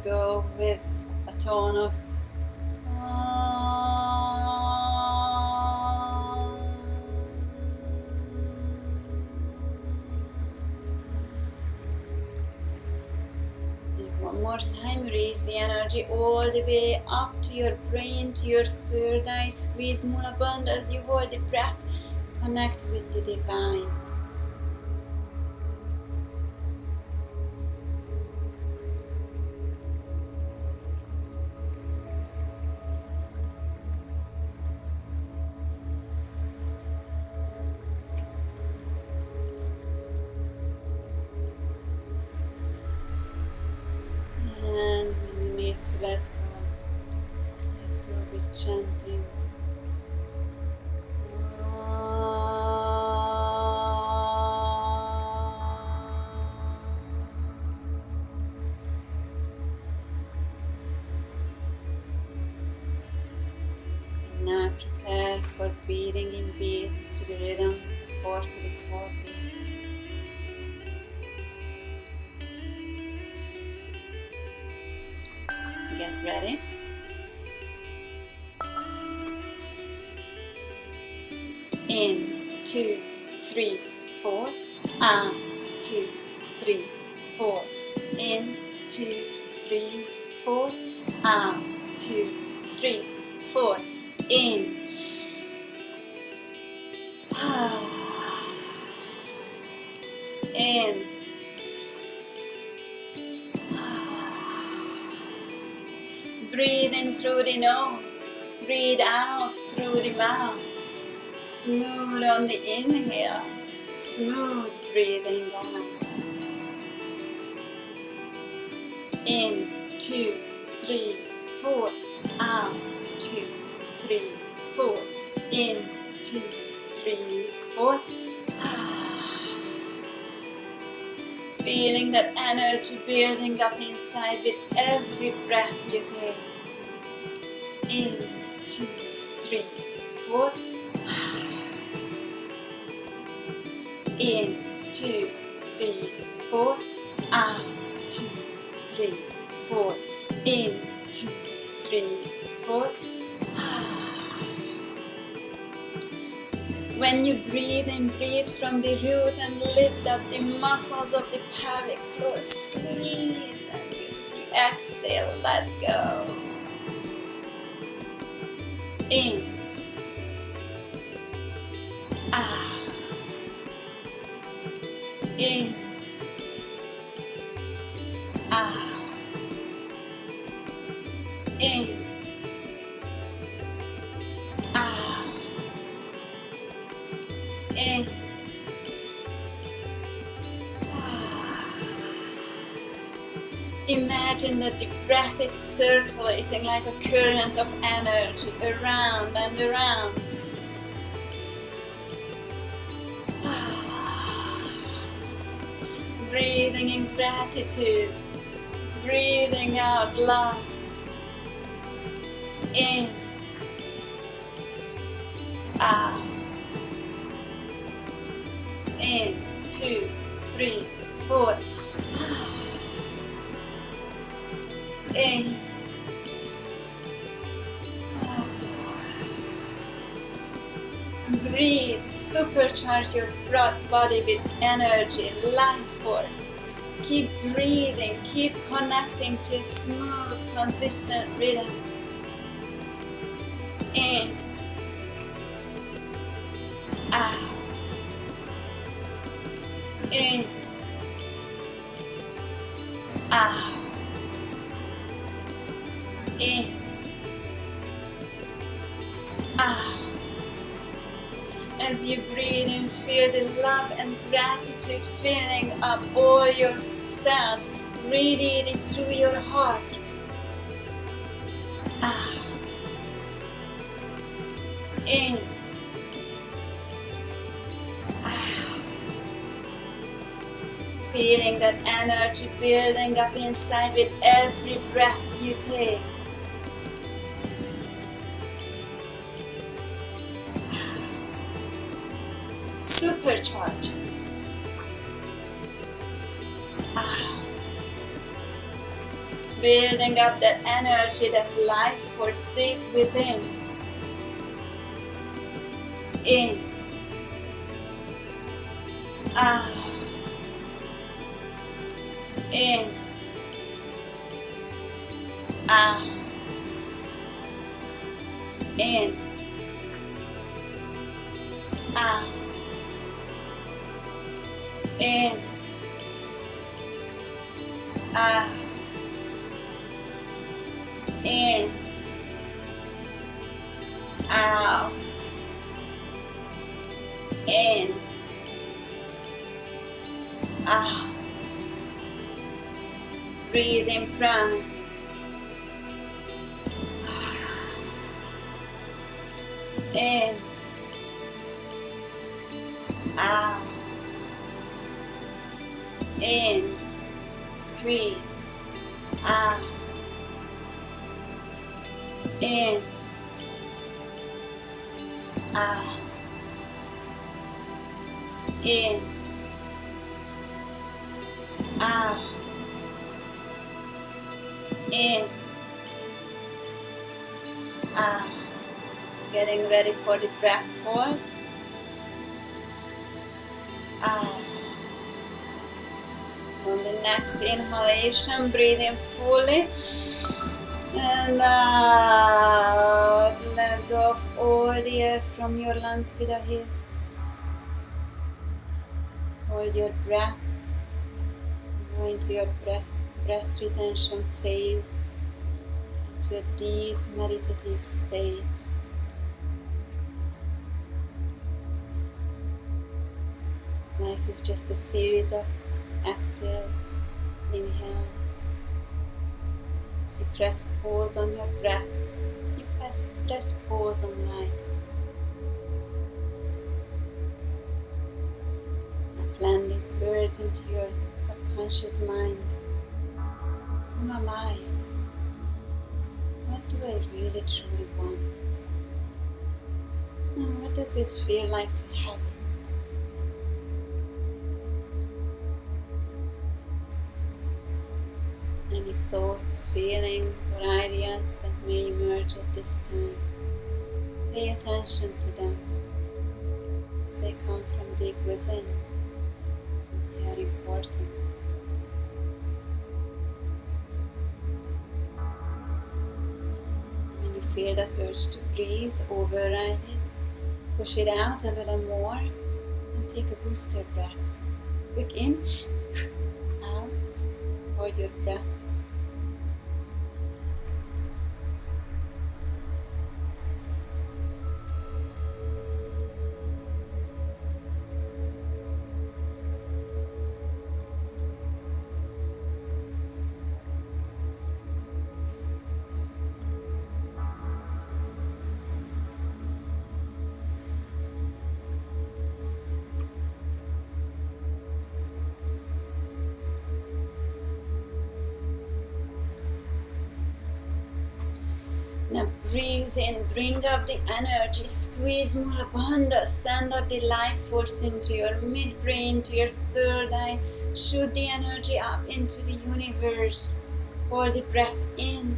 go with a tone of and one more time, raise the energy all the way up to your brain, to your third eye. Squeeze Mula Bandha as you hold the breath. Connect with the divine. And when you need to let go with chanting. And now prepare for beating in beats to the rhythm of 4 to the 4 beat. Get ready. In, 2, 3, 4. Out, 2, 3, 4. In, 2, 3, 4. Out, 2, 3, 4. In. In. Breathe in through the nose, breathe out through the mouth. Smooth on the inhale, smooth breathing out. In, 2, 3, 4. Out, 2, 3, 4. In, 2, 3, 4. Feeling that energy building up inside with every breath you take. In, 2, 3, 4. In, 2, 3, 4. Out, 2, 3, 4. In, 2, 3, 4. When you breathe in, breathe from the root and lift up the muscles of the pelvic floor. Squeeze, and as you exhale, let go. In. Out. In. Out. In. Out. In. Imagine that the breath is circulating like a current of energy around and around. Breathing in gratitude, breathing out love. In, out. In, 2, 3, 4. In. Breathe, supercharge your body with energy, life force. Keep breathing, keep connecting to a smooth, consistent rhythm. in, out, in, out, in, out. As you breathe in, feel the love and gratitude filling up all your cells, radiating through your heart. Out, in, out. Feeling that energy building up inside with every breath you take. Supercharge. Out. Building up that energy, that life force deep within. In. Out. In. Out. In. Out. In, out, in, out, in, out. Breathe in prana. In, out. In, squeeze, out, in, out, in, out, in, out. Getting ready for the breath hold. Out. On the next inhalation, breathe in fully and out. Let go of all the air from your lungs with a hiss. Hold your breath. Go into your breath retention phase, into a deep meditative state. Life is just a series of exhales, inhales. As you press pause on your breath, you press pause on life. Now plant these words into your subconscious mind. Who am I? What do I really truly want? And what does it feel like to have it? Any thoughts, feelings, or ideas that may emerge at this time, pay attention to them as they come from deep within. They are important. When you feel that urge to breathe, override it, push it out a little more, and take a booster breath. Quick in, out, hold your breath. Now breathe in, bring up the energy, squeeze more bandha, send up the life force into your midbrain, to your third eye, shoot the energy up into the universe. Hold the breath in.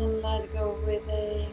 And let go with a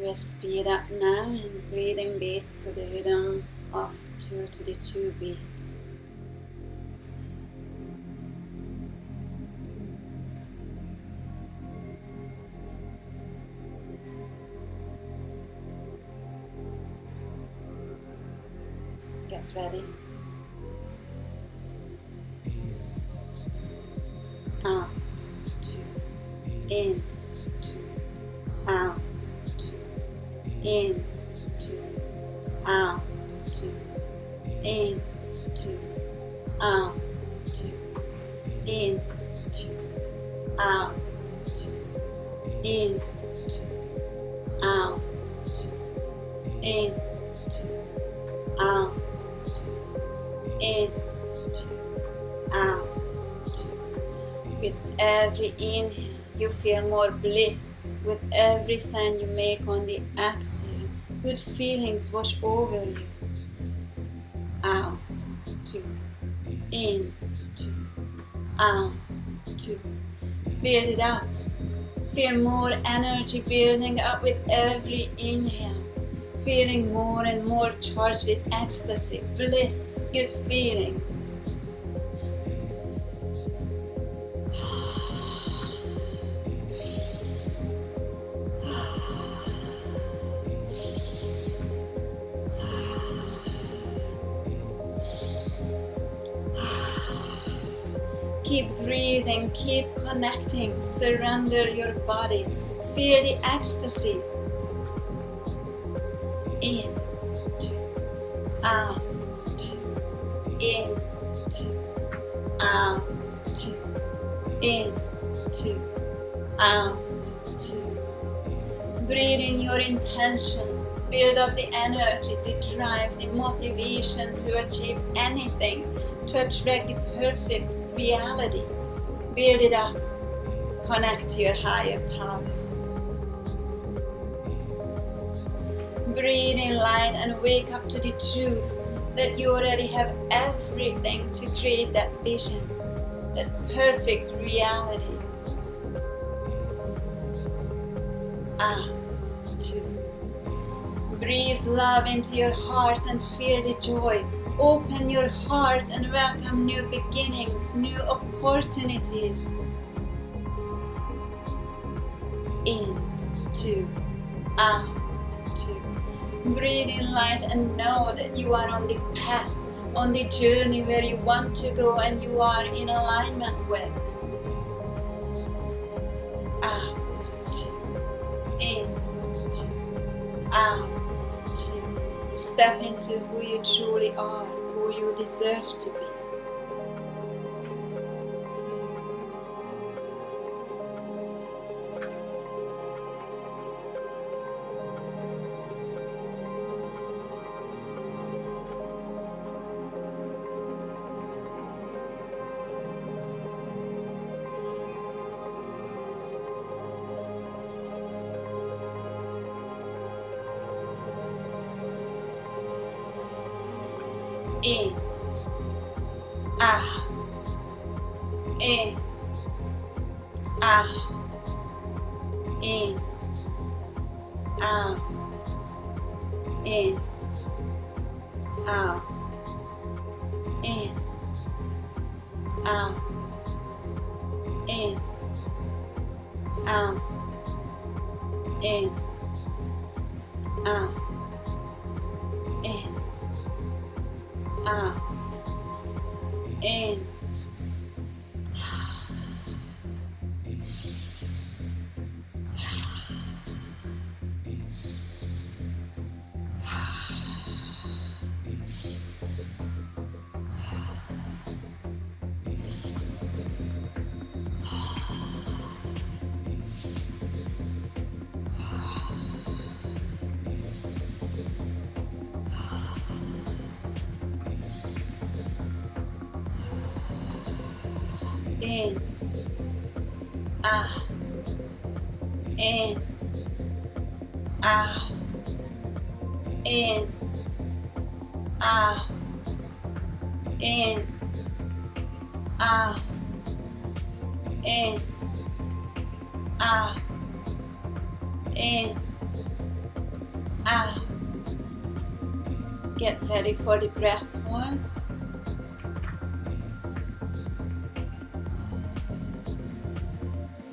We'll speed up now and breathing beats to the rhythm of 2 to the 2 beat. Get ready. Out, 2, in, 2, out, 2, in, 2, out, 2, in, 2, out, 2, in, 2, out, 2, in, 2, out, 2, in, 2, out, 2, in, 2, out, 2. With every inhale, you feel more bliss. With every sound you make on the exhale, good feelings wash over you. Out, 2, in, 2, out, 2. Build it up. Feel more energy building up with every inhale. Feeling more and more charged with ecstasy, bliss, good feelings. Keep breathing, keep connecting, surrender your body, feel the ecstasy. In, 2, out, 2, in, 2, out, 2, in, 2, out, 2. Breathe in your intention, build up the energy, the drive, the motivation to achieve anything, to attract the perfect reality. Build it up, connect to your higher power. Breathe in light and wake up to the truth that you already have everything to create that vision, that perfect reality. Out, 2. Breathe love into your heart and feel the joy. Open your heart and welcome new beginnings, new opportunities. In, 2, out, 2. Breathe in light and know that you are on the path, on the journey where you want to go and you are in alignment with. Out, 2, in, 2, out, 2. Step into who you truly are, who you deserve to be. In, out, in, out, in, out, in, out, in, out, in, out, in, out, in, out, in. In, out, in, out, in, out, in, out, in, out, in, out. Get ready for the breath. 1.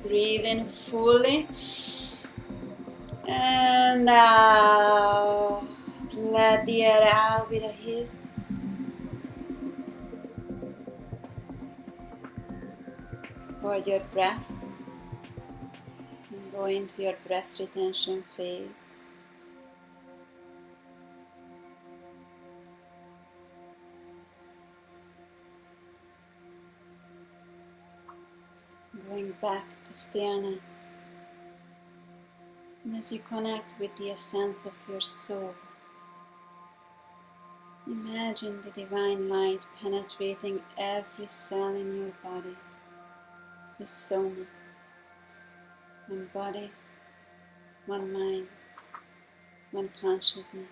Breathe in fully. And out. Let the air out with a hiss. Hold your breath. And go into your breath retention phase. Going back to stillness. And as you connect with the essence of your soul, imagine the divine light penetrating every cell in your body. The SOMA. One body, one mind, one consciousness.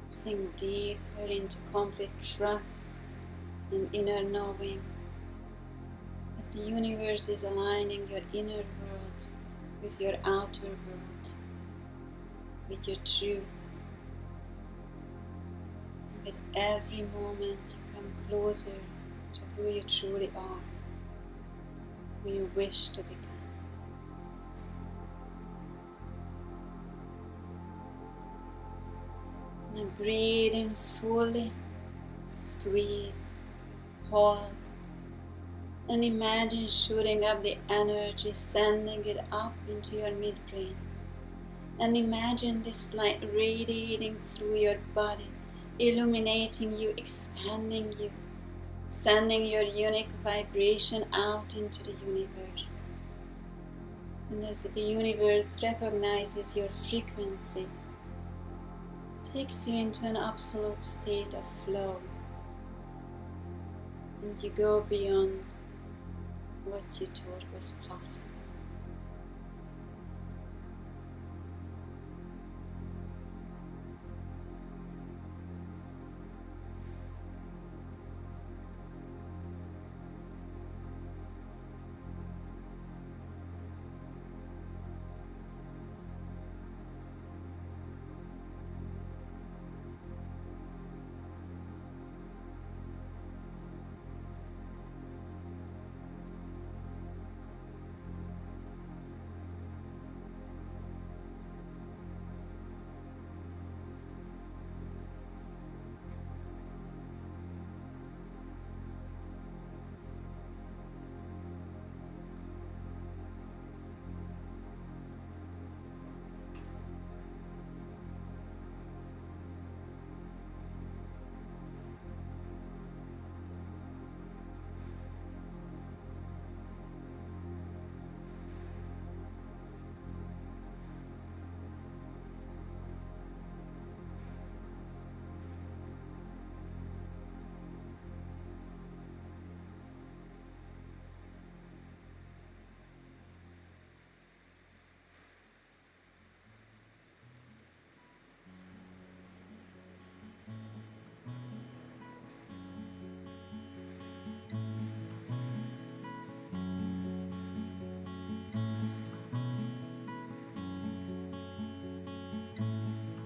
Sink deeper into complete trust and inner knowing that the universe is aligning your inner world with your outer world, with your truth. And with every moment you come closer to who you truly are, who you wish to become. Now breathe in fully, squeeze, hold, and imagine shooting up the energy, sending it up into your midbrain. And imagine this light radiating through your body, illuminating you, expanding you, sending your unique vibration out into the universe. And as the universe recognizes your frequency, takes you into an absolute state of flow, and you go beyond what you thought was possible.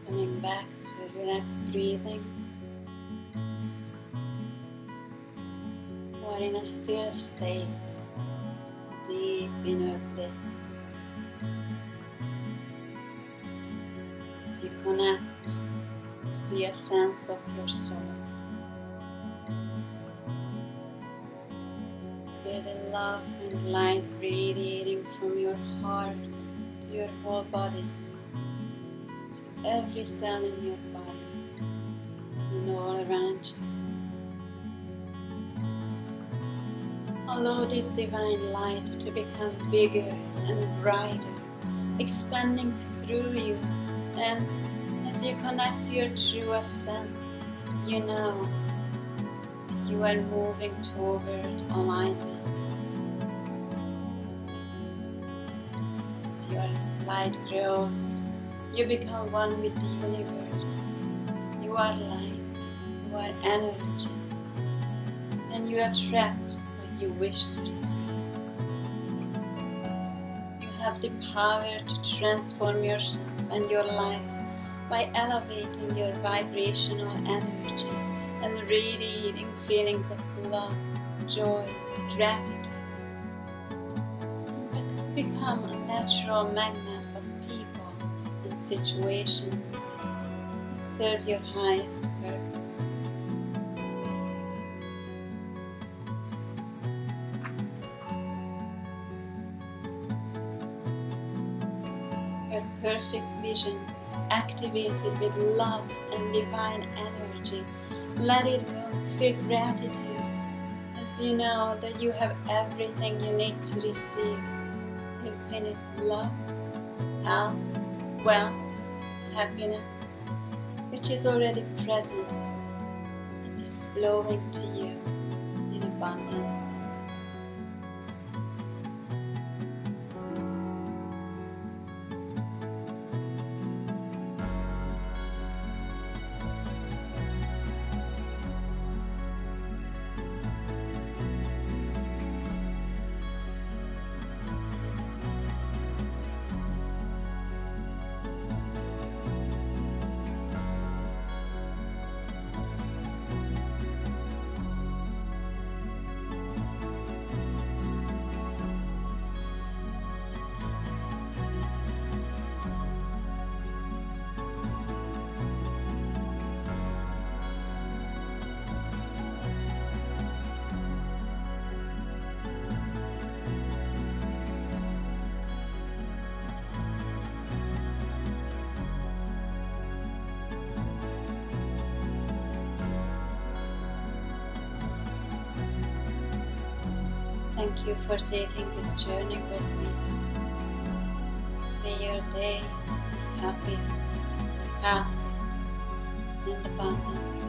Coming back to relaxed breathing, or in a still state, deep inner bliss, as you connect to the essence of your soul. Feel the love and light radiating from your heart to your whole body, to every cell in your body and all around you. Allow this divine light to become bigger and brighter, expanding through you, and as you connect to your true essence, you know that you are moving toward alignment. As your light grows, you become one with the universe. You are light, you are energy, and you attract what you wish to receive. You have the power to transform yourself and your life by elevating your vibrational energy and radiating feelings of love, joy, gratitude, and become a natural magnet of people and situations that serve your highest purpose. Your perfect vision is activated with love and divine energy. Let it go. Feel gratitude as you know that you have everything you need to receive. Infinite love, health, wealth, happiness, which is already present and is flowing to you in abundance. Thank you for taking this journey with me. May your day be happy, healthy, and abundant.